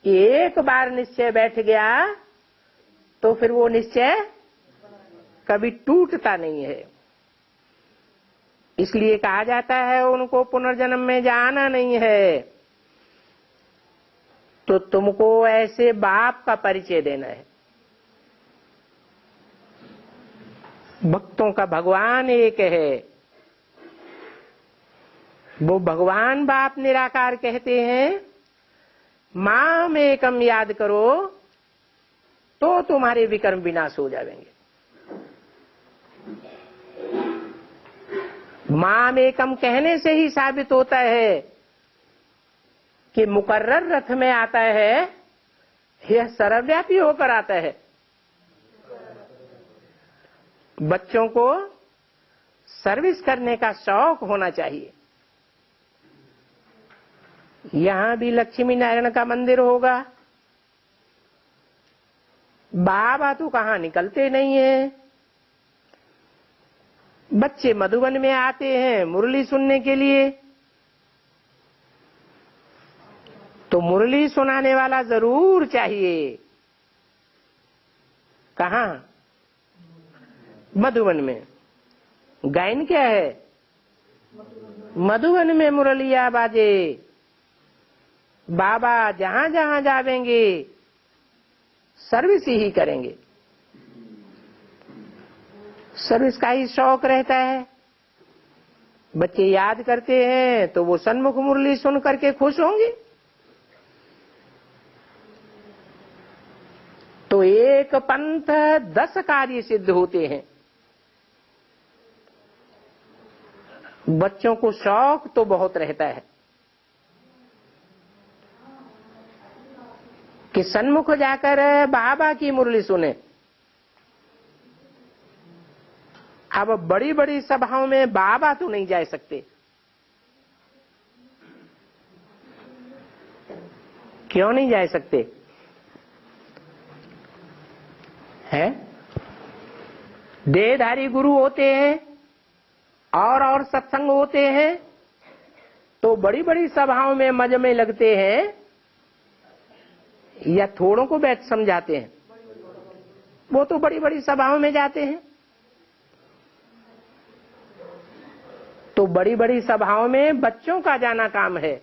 कि एक बार निश्चय बैठ गया तो फिर वो निश्चय कभी टूटता नहीं है। इसलिए कहा जाता है उनको पुनर्जन्म में जाना नहीं है। तो तुमको ऐसे बाप का परिचय देना है। भक्तों का भगवान एक है। वो भगवान बाप निराकार कहते हैं, माम एकम याद करो तो तुम्हारे विकर्म विनाश हो जाएंगे। माम एकम कहने से ही साबित होता है कि मुकर्रर रथ में आता है, यह सर्वव्यापी होकर आता है। बच्चों को सर्विस करने का शौक होना चाहिए। यहां भी लक्ष्मी नारायण का मंदिर होगा, बाबा तो कहां निकलते नहीं है। बच्चे मधुबन में आते हैं मुरली सुनने के लिए, तो मुरली सुनाने वाला जरूर चाहिए। कहां? मधुबन में। गायन क्या है? मधुबन में मुरलिया बाजे। बाबा जहां जहां जावेंगे सर्विस ही करेंगे। सर्विस का ही शौक रहता है। बच्चे याद करते हैं तो वो सन्मुख मुरली सुन करके खुश होंगे। तो एक पंथ 10 कार्य सिद्ध होते हैं। बच्चों को शौक तो बहुत रहता है कि सन्मुख जाकर बाबा की मुरली सुने। अब बड़ी बड़ी सभाओं में बाबा तो नहीं जा सकते। क्यों नहीं जा सकते हैं? देहधारी गुरु होते हैं और सत्संग होते हैं तो बड़ी बड़ी सभाओं में मजमे लगते हैं या थोड़ों को बैठ समझाते हैं? वो तो बड़ी बड़ी सभाओं में जाते हैं। तो बड़ी बड़ी सभाओं में बच्चों का जाना काम है।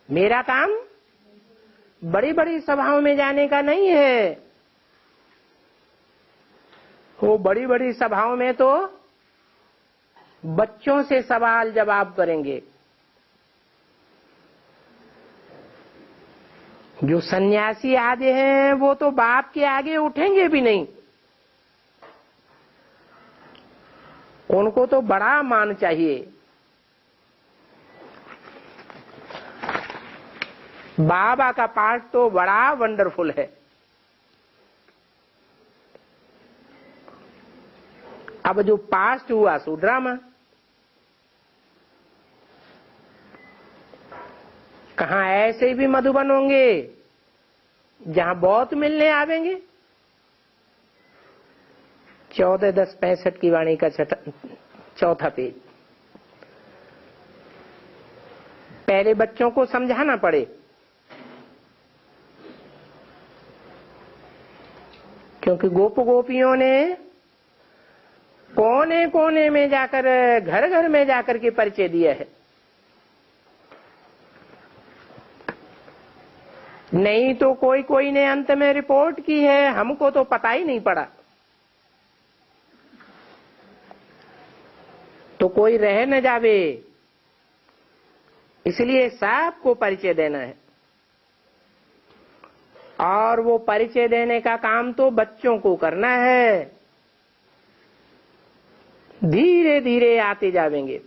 मेरा काम बड़ी बड़ी सभाओं में जाने का नहीं है। वो बड़ी बड़ी सभाओं में तो बच्चों से सवाल जवाब करेंगे। जो सन्यासी आदि हैं वो तो बाप के आगे उठेंगे भी नहीं। उनको तो बड़ा मान चाहिए। बाबा का पाठ तो बड़ा वंडरफुल है। अब जो पास्ट हुआ सो ड्रामा। कहां ऐसे भी मधुबन होंगे जहां बहुत मिलने आवेंगे। 14/10/65 की वाणी का चौथा पेज। पहले बच्चों को समझाना पड़े। क्योंकि गोप गोपियों ने कोने कोने में जाकर, घर घर में जाकर के परिचय दिया है। नहीं तो कोई कोई ने अंत में रिपोर्ट की है, हमको तो पता ही नहीं पड़ा। तो कोई रह न जावे, इसलिए सबको परिचय देना है। और वो परिचय देने का काम तो बच्चों को करना है। धीरे धीरे आते जावेंगे।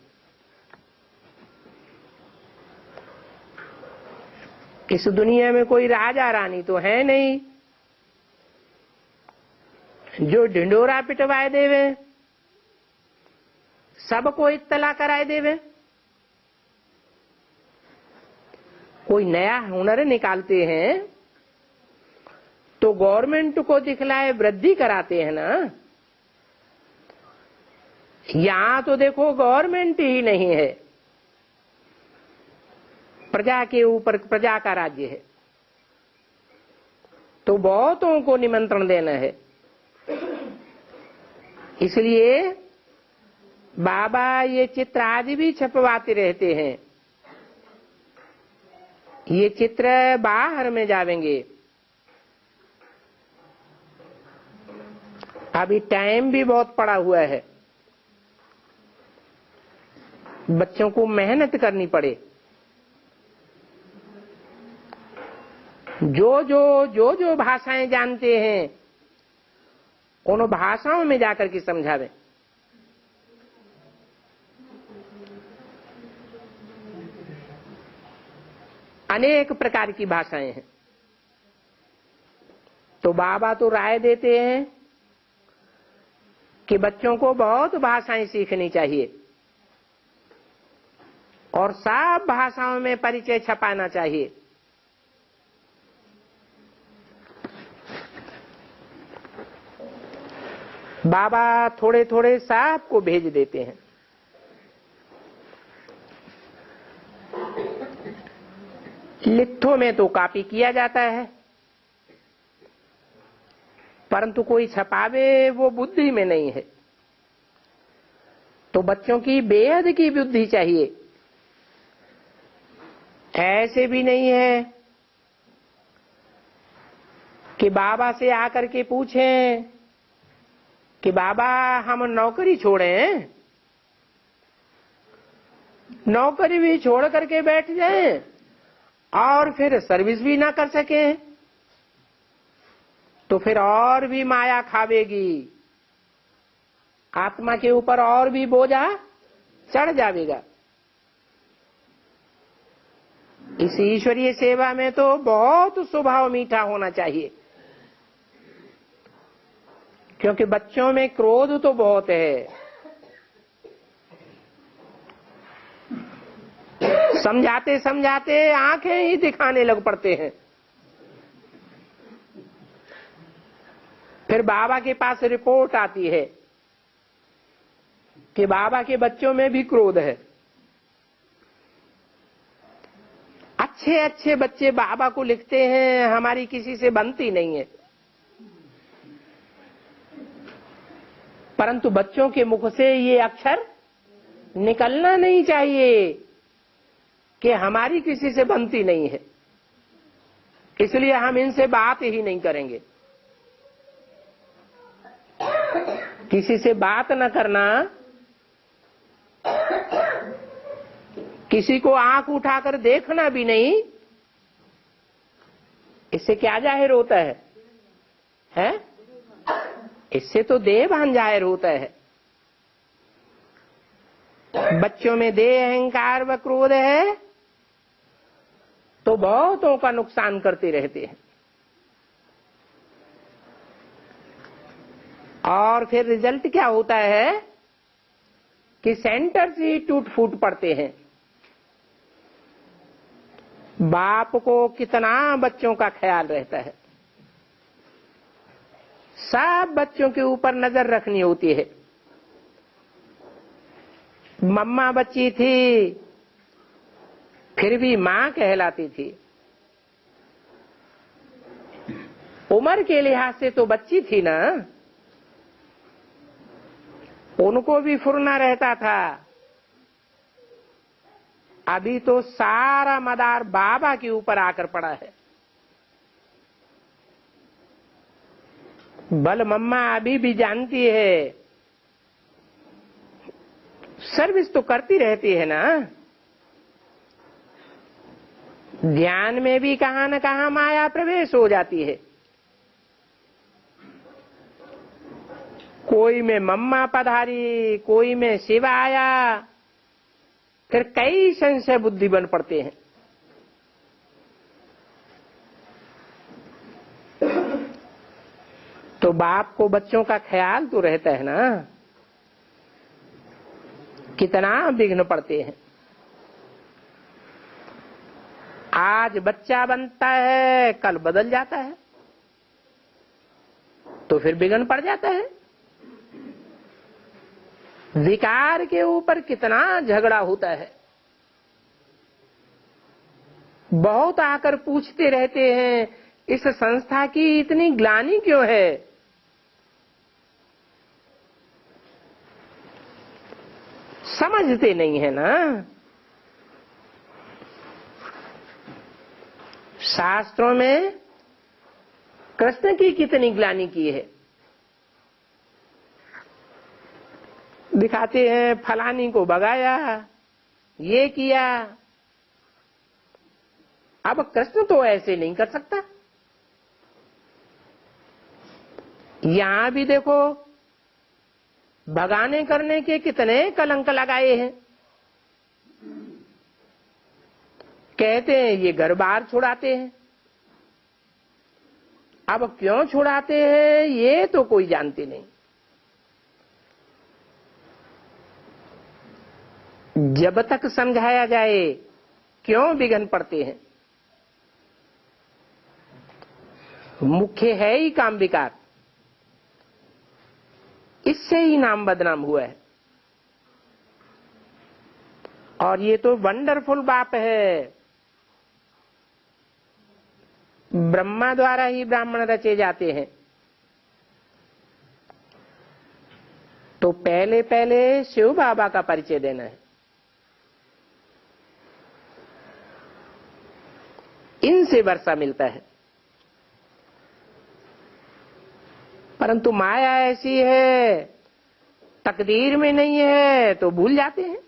इस दुनिया में कोई राजा रानी तो है नहीं जो ढिंडोरा पिटवाए देवे, सबको इत्तला कराए देवे। कोई नया हुनर निकालते हैं तो गवर्नमेंट को दिखलाए वृद्धि कराते हैं ना। यहां तो देखो गवर्नमेंट ही नहीं है, प्रजा के ऊपर प्रजा का राज्य है। तो बहुतों को निमंत्रण देना है। इसलिए बाबा ये चित्र आदि भी छपवाते रहते हैं। ये चित्र बाहर में जावेंगे। अभी टाइम भी बहुत पड़ा हुआ है। बच्चों को मेहनत करनी पड़े। जो भाषाएं जानते हैं उन भाषाओं में जाकर के समझावें। अनेक प्रकार की भाषाएं हैं। तो बाबा तो राय देते हैं कि बच्चों को बहुत भाषाएं सीखनी चाहिए और सब भाषाओं में परिचय छपाना चाहिए। बाबा थोड़े थोड़े सब को भेज देते हैं। लिथो में तो कॉपी किया जाता है, परंतु कोई छपावे वो बुद्धि में नहीं है। तो बच्चों की बेहद की बुद्धि चाहिए। ऐसे भी नहीं है कि बाबा से आकर के पूछें कि बाबा हम नौकरी छोड़ें, नौकरी भी छोड़ करके बैठ जाएं और फिर सर्विस भी ना कर सके तो फिर और भी माया खावेगी, आत्मा के ऊपर और भी बोझा चढ़ जाएगा। इस ईश्वरीय सेवा में तो बहुत स्वभाव मीठा होना चाहिए, क्योंकि बच्चों में क्रोध तो बहुत है। समझाते समझाते आंखें ही दिखाने लग पड़ते हैं। फिर बाबा के पास रिपोर्ट आती है कि बाबा के बच्चों में भी क्रोध है। अच्छे अच्छे बच्चे बाबा को लिखते हैं हमारी किसी से बनती नहीं है, परंतु बच्चों के मुख से ये अक्षर निकलना नहीं चाहिए कि हमारी किसी से बनती नहीं है, इसलिए हम इनसे बात ही नहीं करेंगे। किसी से बात न करना, किसी को आंख उठाकर देखना भी नहीं, इससे क्या जाहिर होता है, हैं? इससे तो देहभान जाहिर होता है। बच्चों में देह अहंकार व क्रोध है तो बहुतों का नुकसान करते रहते हैं और फिर रिजल्ट क्या होता है कि सेंटर्स ही टूट फूट पड़ते हैं। बाप को कितना बच्चों का ख्याल रहता है, सब बच्चों के ऊपर नजर रखनी होती है। मम्मा बच्ची थी फिर भी मां कहलाती थी। उम्र के लिहाज से तो बच्ची थी ना, उनको भी फुरना रहता था। अभी तो सारा मदार बाबा के ऊपर आकर पड़ा है। बल मम्मा अभी भी जानती है, सर्विस तो करती रहती है ना। ध्यान में भी कहां न कहां माया प्रवेश हो जाती है। कोई में मम्मा पधारी, कोई में शिव आया, फिर कई संशय बुद्धि बन पड़ते हैं। तो बाप को बच्चों का ख्याल तो रहता है ना, कितना विघ्न पड़ते हैं। आज बच्चा बनता है, कल बदल जाता है, तो फिर विघ्न पड़ जाता है। विकार के ऊपर कितना झगड़ा होता है। बहुत आकर पूछते रहते हैं इस संस्था की इतनी ग्लानि क्यों है। समझते नहीं है ना। शास्त्रों में कृष्ण की कितनी ग्लानि की है। दिखाते हैं फलानी को भगाया, ये किया। अब कृष्ण तो ऐसे नहीं कर सकता। यहां भी देखो भगाने करने के कितने कलंक लगाए हैं। कहते हैं ये घर बार छुड़ाते हैं। अब क्यों छुड़ाते हैं ये तो कोई जानते नहीं। जब तक समझाया जाए क्यों विघ्न पड़ते हैं। मुख्य है ही काम विकार, इससे ही नाम बदनाम हुआ है। और ये तो वंडरफुल बात है। ब्रह्मा द्वारा ही ब्राह्मण रचे जाते हैं, तो पहले पहले शिव बाबा का परिचय देना है। इनसे वर्षा मिलता है। परंतु माया ऐसी है, तकदीर में नहीं है तो भूल जाते हैं।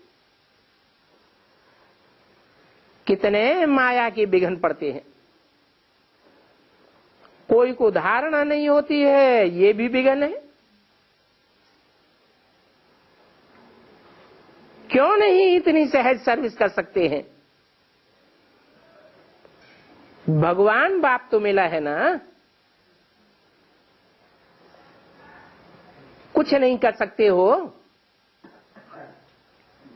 कितने माया के विघ्न पड़ते हैं। कोई को धारणा नहीं होती है, ये भी विघ्न है। क्यों नहीं इतनी सहज सर्विस कर सकते हैं। भगवान बाप तो मिला है ना, कुछ नहीं कर सकते हो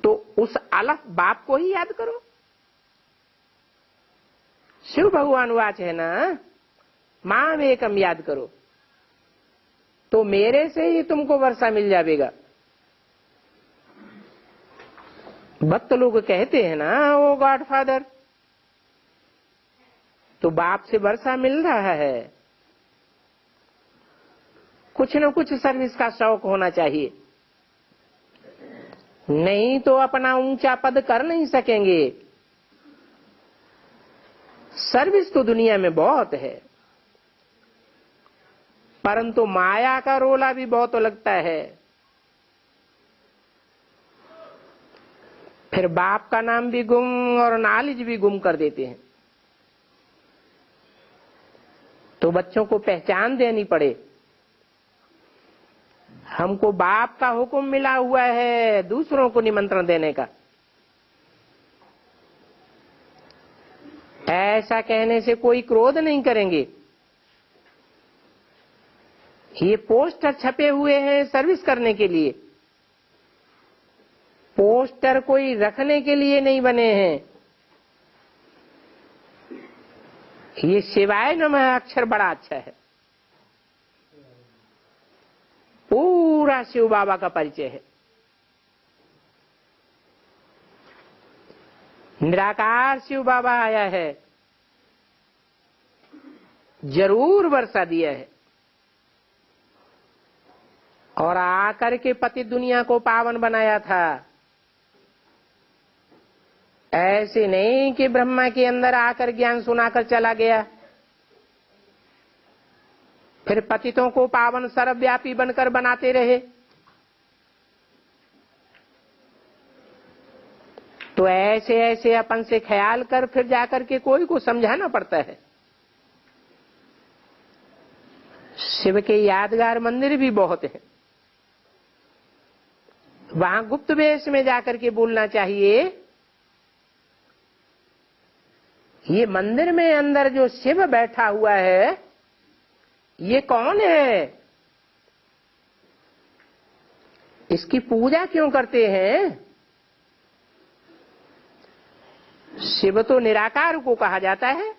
तो उस अलफ बाप को ही याद करो। शिव भगवान वाच है ना, माम एकम याद करो तो मेरे से ही तुमको वर्षा मिल जाएगा। भक्त लोग कहते हैं ना ओ गॉड फादर, तो बाप से वर्षा मिल रहा है। कुछ न कुछ सर्विस का शौक होना चाहिए, नहीं तो अपना ऊंचा पद कर नहीं सकेंगे। सर्विस तो दुनिया में बहुत है, परंतु माया का रोला भी बहुत लगता है। फिर बाप का नाम भी गुम और नॉलेज भी गुम कर देते हैं। तो बच्चों को पहचान देनी पड़े। हमको बाप का हुक्म मिला हुआ है दूसरों को निमंत्रण देने का। ऐसा कहने से कोई क्रोध नहीं करेंगे। ये पोस्टर छपे हुए हैं सर्विस करने के लिए, पोस्टर कोई रखने के लिए नहीं बने हैं। ये शिवाय नमः अक्षर बड़ा अच्छा है, पूरा शिव बाबा का परिचय है। निराकार शिव बाबा आया है, जरूर वर्षा दिया है, और आकर के पति दुनिया को पावन बनाया था। ऐसे नहीं कि ब्रह्मा के अंदर आकर ज्ञान सुनाकर चला गया, फिर पतितों को पावन सर्वव्यापी बनकर बनाते रहे। तो ऐसे ऐसे अपन से ख्याल कर फिर जाकर के कोई को समझाना पड़ता है। शिव के यादगार मंदिर भी बहुत हैं, वहां गुप्त वेश में जाकर के बोलना चाहिए। ये मंदिर में अंदर जो शिव बैठा हुआ है ये कौन है, इसकी पूजा क्यों करते हैं। शिव तो निराकार को कहा जाता है।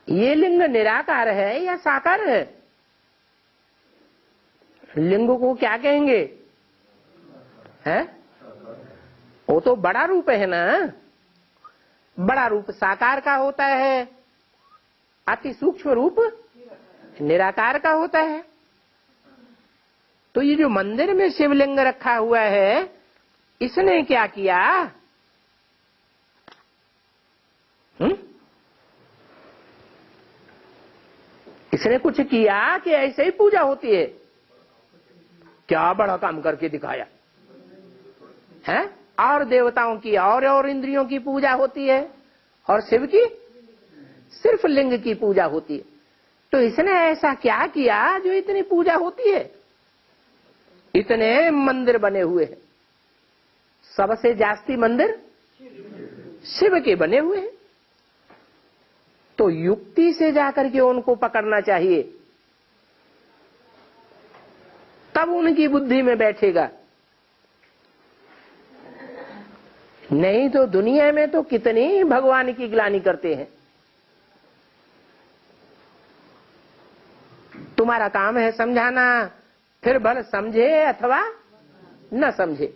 ये लिंग निराकार है या साकार है। लिंग को क्या कहेंगे, है वो तो बड़ा रूप है ना। बड़ा रूप साकार का होता है, अति सूक्ष्म रूप निराकार का होता है। तो ये जो मंदिर में शिवलिंग रखा हुआ है इसने क्या किया। इसने कुछ किया कि ऐसे ही पूजा होती है। क्या बड़ा काम करके दिखाया। है, और देवताओं की और इंद्रियों की पूजा होती है, और शिव की सिर्फ लिंग की पूजा होती है। तो इसने ऐसा क्या किया जो इतनी पूजा होती है? इतने मंदिर बने हुए हैं, सबसे जास्ती मंदिर शिव के बने हुए हैं। तो युक्ति से जाकर के उनको पकड़ना चाहिए, तब उनकी बुद्धि में बैठेगा। नहीं तो दुनिया में तो कितनी भगवान की ग्लानि करते हैं। तुम्हारा काम है समझाना, फिर भले समझे अथवा न समझे।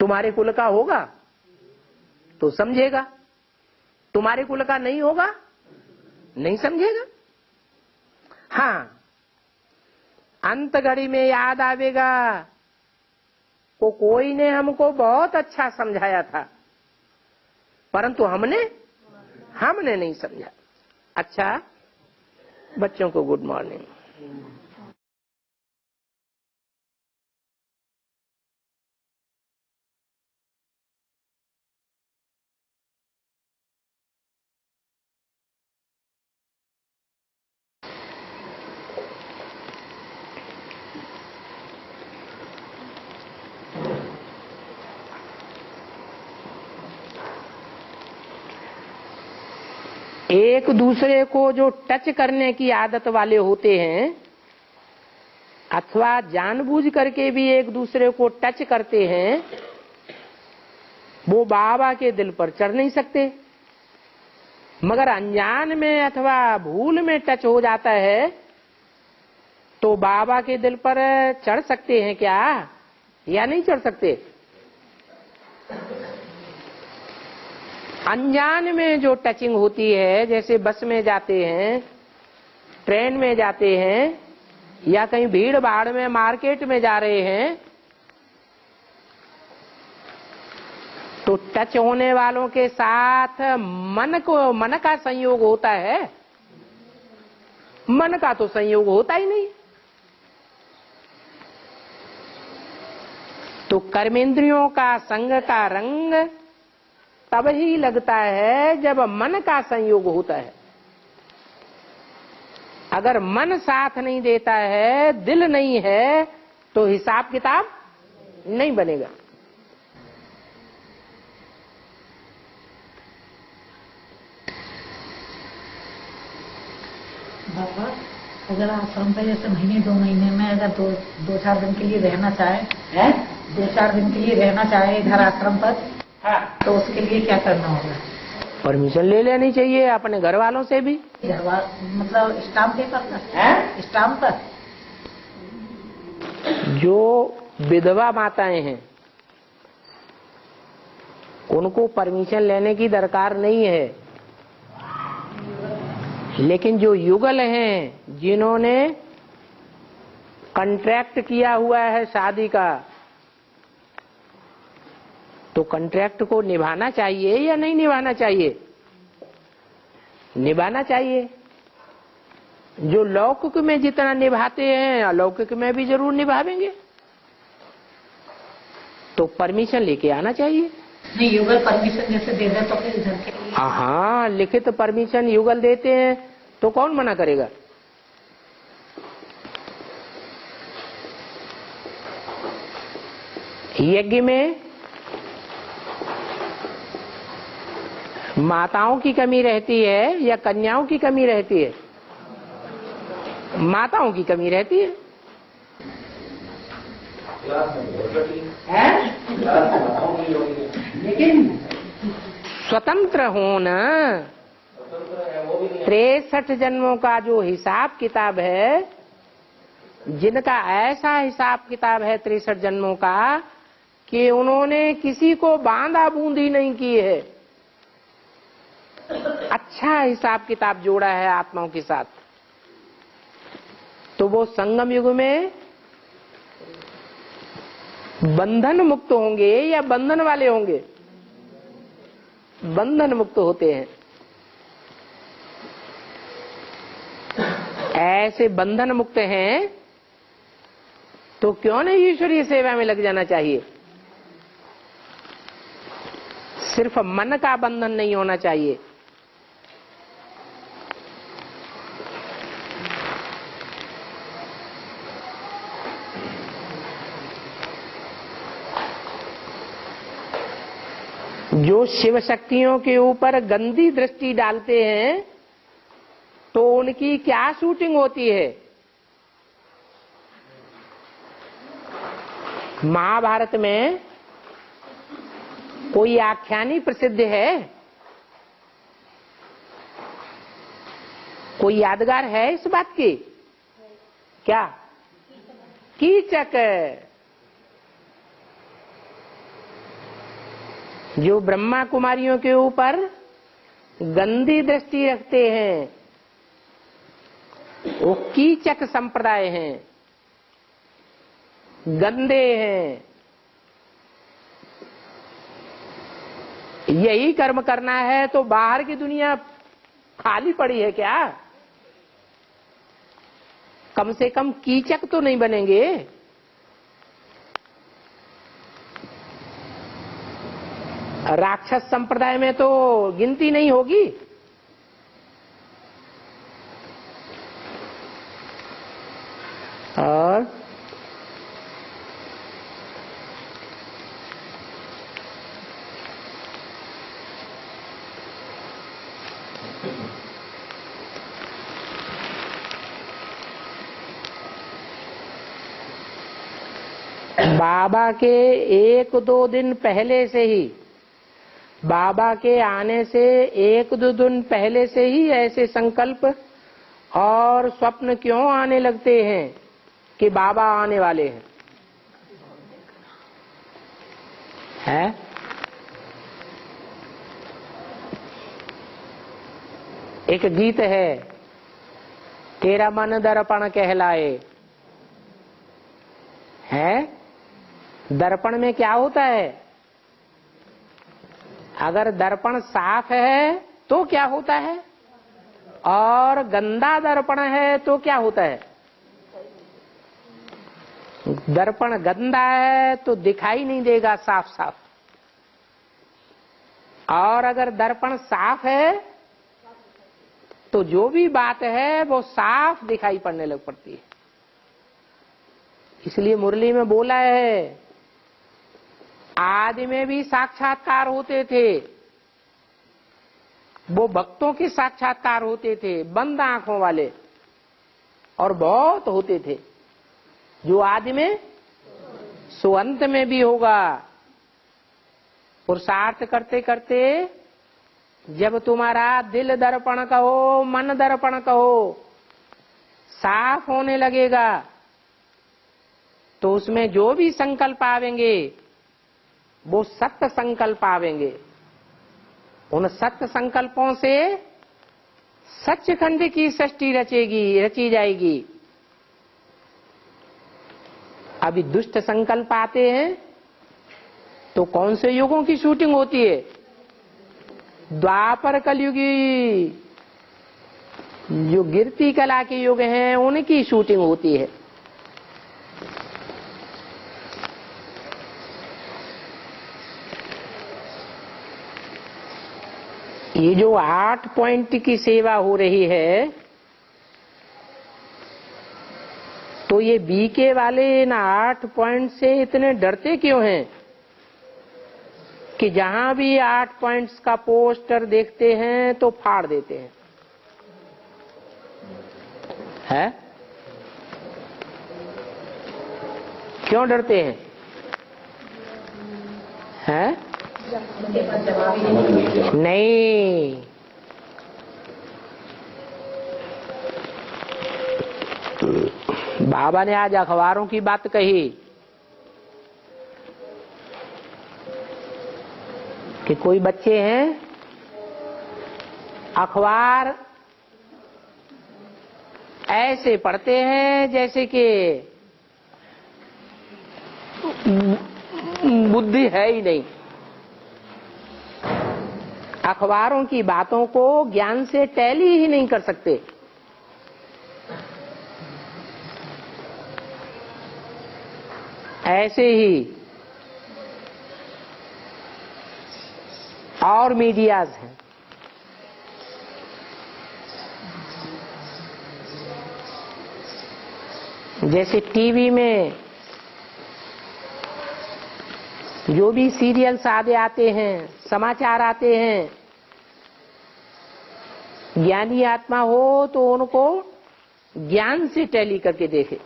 तुम्हारे कुल का होगा तो समझेगा, तुम्हारे कुल का नहीं होगा नहीं समझेगा। हाँ, अंत घड़ी में याद आवेगा को कोई ने हमको बहुत अच्छा समझाया था, परंतु हमने नहीं समझा। अच्छा, बच्चों को गुड मॉर्निंग। एक दूसरे को जो टच करने की आदत वाले होते हैं, अथवा जानबूझ करके भी एक दूसरे को टच करते हैं, वो बाबा के दिल पर चढ़ नहीं सकते। मगर अनजान में अथवा भूल में टच हो जाता है तो बाबा के दिल पर चढ़ सकते हैं क्या, या नहीं चढ़ सकते? अनजान में जो टचिंग होती है, जैसे बस में जाते हैं, ट्रेन में जाते हैं, या कहीं भीड़ भाड़ में मार्केट में जा रहे हैं, तो टच होने वालों के साथ मन का संयोग होता है। मन का तो संयोग होता ही नहीं। तो कर्मेंद्रियों का संग का रंग तब ही लगता है जब मन का संयोग होता है। अगर मन साथ नहीं देता है, दिल नहीं है, तो हिसाब किताब नहीं बनेगा। बाबा, अगर आश्रम पे जैसे महीने 2 महीने में अगर दो 4 दिन के लिए रहना चाहे, 2-4 दिन के लिए रहना चाहे इधर आश्रम पर, तो उसके लिए क्या करना होगा? परमिशन ले लेनी चाहिए अपने घर वालों से भी। मतलब स्टाम्प पेपर पर, स्टाम्प पर। जो विधवा माताएं हैं उनको परमिशन लेने की दरकार नहीं है, लेकिन जो युगल हैं जिन्होंने कॉन्ट्रैक्ट किया हुआ है शादी का, तो कॉन्ट्रैक्ट को निभाना चाहिए या नहीं निभाना चाहिए? निभाना चाहिए। जो लौकिक में जितना निभाते हैं अलौकिक में भी जरूर निभावेंगे। तो परमिशन लेके आना चाहिए। नहीं, युगल परमिशन जैसे दे दे तो फिर इधर के लिए। हाँ, लिखित परमिशन युगल देते हैं तो कौन मना करेगा? यज्ञ में माताओं की कमी रहती है या कन्याओं की कमी रहती है? माताओं की कमी रहती है। लेकिन स्वतंत्र होना, 63 जन्मों का जो हिसाब किताब है, जिनका ऐसा हिसाब किताब है 63 जन्मों का कि उन्होंने किसी को बांधा बूंदी नहीं की है, अच्छा हिसाब किताब जोड़ा है आत्माओं के साथ, तो वो संगम युग में बंधन मुक्त होंगे या बंधन वाले होंगे? बंधन मुक्त होते हैं। ऐसे बंधन मुक्त हैं तो क्यों नहीं ईश्वरीय सेवा में लग जाना चाहिए? सिर्फ मन का बंधन नहीं होना चाहिए। जो शिव शक्तियों के ऊपर गंदी दृष्टि डालते हैं तो उनकी क्या शूटिंग होती है? महाभारत में कोई आख्यानी प्रसिद्ध है? कोई यादगार है इस बात की? क्या? कीचक, जो ब्रह्मा कुमारियों के ऊपर गंदी दृष्टि रखते हैं, वो कीचक संप्रदाय हैं, गंदे हैं। यही कर्म करना है तो बाहर की दुनिया खाली पड़ी है क्या? कम से कम कीचक तो नहीं बनेंगे। राक्षस संप्रदाय में तो गिनती नहीं होगी। और बाबा के 1-2 दिन पहले से ही, बाबा के आने से 1-2 दिन पहले से ही ऐसे संकल्प और स्वप्न क्यों आने लगते हैं कि बाबा आने वाले हैं? है? एक गीत है, तेरा मन दर्पण कहलाए। है? दर्पण में क्या होता है? अगर दर्पण साफ है तो क्या होता है, और गंदा दर्पण है तो क्या होता है? दर्पण गंदा है तो दिखाई नहीं देगा साफ साफ, और अगर दर्पण साफ है तो जो भी बात है वो साफ दिखाई पड़ने लग पड़ती है। इसलिए मुरली में बोला है, आदि में भी साक्षात्कार होते थे, वो भक्तों के साक्षात्कार होते थे बंद आंखों वाले, और बहुत होते थे। जो आदि में सो अंत में भी होगा। पुरुषार्थ करते करते जब तुम्हारा दिल दर्पण कहो, मन दर्पण कहो, साफ होने लगेगा, तो उसमें जो भी संकल्प आवेंगे वो सत्य संकल्प आवेंगे। उन सत्य संकल्पों से सच्चखंड की सृष्टि रची जाएगी। अभी दुष्ट संकल्प आते हैं तो कौन से युगों की शूटिंग होती है? द्वापर कलयुगी, जो गिरती कला के युग हैं उनकी शूटिंग होती है। ये जो 8 पॉइंट की सेवा हो रही है, तो ये बीके वाले इन 8 पॉइंट से इतने डरते क्यों हैं कि जहां भी 8 पॉइंट्स का पोस्टर देखते हैं तो फाड़ देते हैं? है? क्यों डरते हैं? है? नहीं, बाबा ने आज अखबारों की बात कही कि कोई बच्चे हैं अखबार ऐसे पढ़ते हैं जैसे कि बुद्धि है ही नहीं। अखबारों की बातों को ज्ञान से टैली ही नहीं कर सकते। ऐसे ही और मीडियाज हैं। जैसे टीवी में जो भी सीरियल्स आदि आते हैं, समाचार आते हैं, ज्ञानी आत्मा हो तो उनको ज्ञान से टैली करके देखे।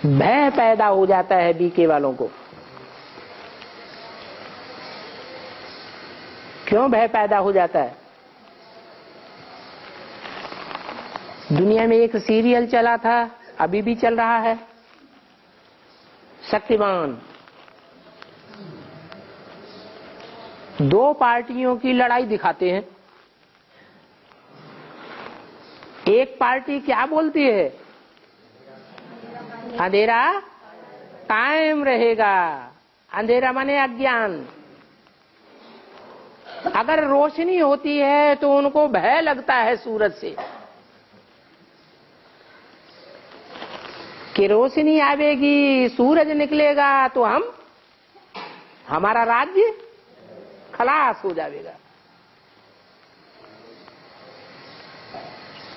भय पैदा हो जाता है बीके वालों को। क्यों भय पैदा हो जाता है? दुनिया में एक सीरियल चला था, अभी भी चल रहा है, शक्तिमान। दो पार्टियों की लड़ाई दिखाते हैं। एक पार्टी क्या बोलती है? अंधेरा कायम रहेगा। अंधेरा माने अज्ञान। अगर रोशनी होती है तो उनको भय लगता है सूरज से कि रोशनी आवेगी, सूरज निकलेगा तो हमारा राज्य खलास हो जाएगा।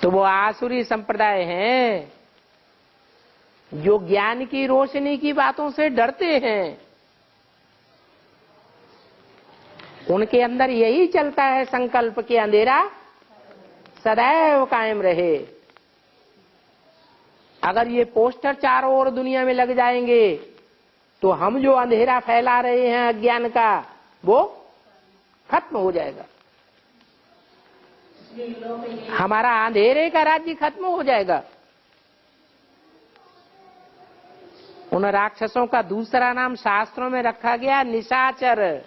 तो वो आसुरी संप्रदाय हैं जो ज्ञान की रोशनी की बातों से डरते हैं। उनके अंदर यही चलता है संकल्प कि अंधेरा सदैव कायम रहे। अगर ये पोस्टर चारों ओर दुनिया में लग जाएंगे तो हम जो अंधेरा फैला रहे हैं अज्ञान का, वो खत्म हो जाएगा। हमारा अंधेरे का राज्य खत्म हो जाएगा। उन राक्षसों का दूसरा नाम शास्त्रों में रखा गया निशाचर।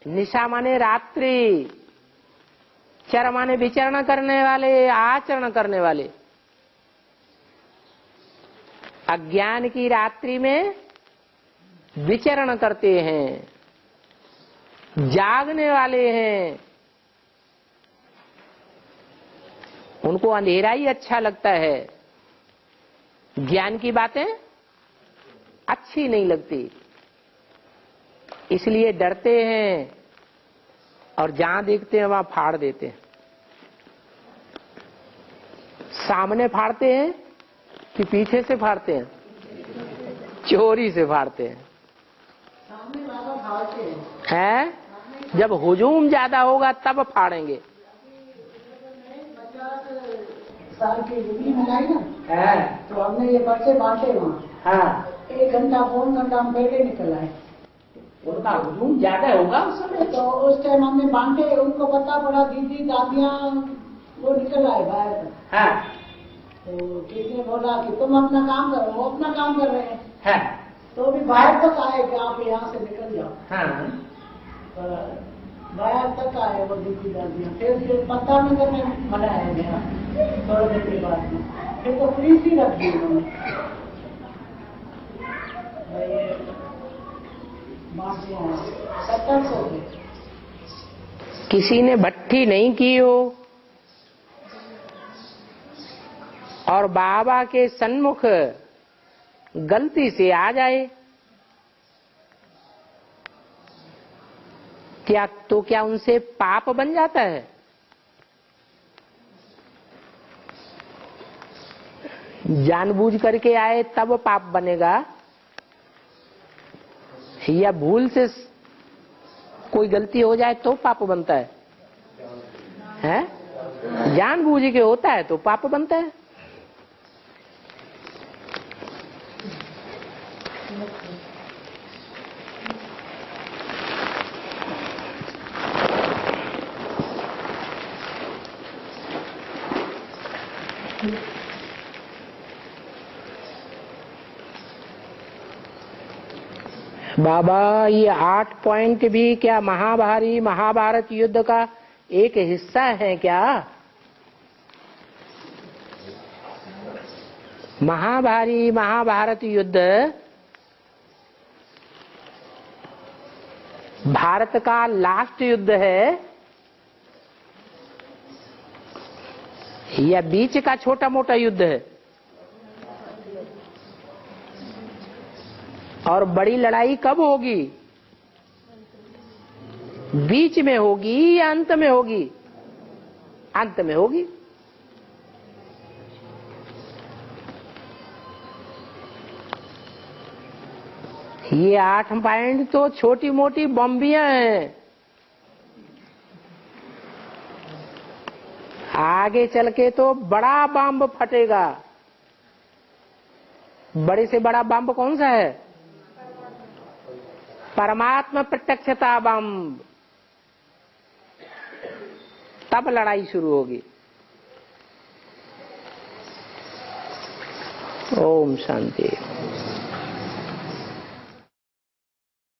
निशा माने रात्रि, चर माने विचरण करने वाले, आचरण करने वाले। अज्ञान की रात्रि में विचरण करते हैं, जागने वाले हैं। उनको अंधेरा ही अच्छा लगता है, ज्ञान की बातें अच्छी नहीं लगती, इसलिए डरते हैं और जहां देखते हैं वहां फाड़ देते हैं। सामने फाड़ते हैं कि पीछे से फाड़ते हैं? चोरी से फाड़ते हैं। सामने बाबा फाड़ते हैं? जब हुजूम ज्यादा होगा तब फाड़ेंगे। 50 साल की डिग्री मिलाई ना, तो हमने ये पर्चे बांटे वहाँ। हाँ, 1 घंटा पौन घंटा हम पहले निकल आए। उनका हुजूम ज्यादा होगा उस समय। तो उस टाइम हमने बांटे, उनको पता पड़ा, दीदी दादियाँ वो निकल आए बाहर तक। हाँ, तो किसी ने बोला कि तुम अपना काम करो, वो अपना काम कर रहे हैं। हाँ, तो भी बाहर तक आए कि आप यहाँ से निकल जाओ। हाँ, बाहर तक आए वो दीदी दादियाँ। फिर पता नगर में मनाया गया थोड़ी देर के बाद में। फिर तो पुलिस ही रख दी उन्होंने। बांटियाँ 70 के। किसी ने भट्टी नहीं की हो और बाबा के सन्मुख गलती से आ जाए क्या उनसे पाप बन जाता है? जानबूझ करके आए तब पाप बनेगा, या भूल से कोई गलती हो जाए तो पाप बनता है? हैं? जानबूझ के होता है तो पाप बनता है। बाबा ये 8 पॉइंट भी क्या महाभारत युद्ध का एक हिस्सा है क्या? महाभारत युद्ध भारत का लास्ट युद्ध है या बीच का छोटा मोटा युद्ध है? और बड़ी लड़ाई कब होगी? बीच में होगी या अंत में होगी? अंत में होगी। ये 8 पॉइंट तो छोटी मोटी बम्बियां हैं, आगे चल के तो बड़ा बम फटेगा। बड़े से बड़ा बम कौन सा है? परमात्मा प्रत्यक्षता बम। तब लड़ाई शुरू होगी। ओम शांति।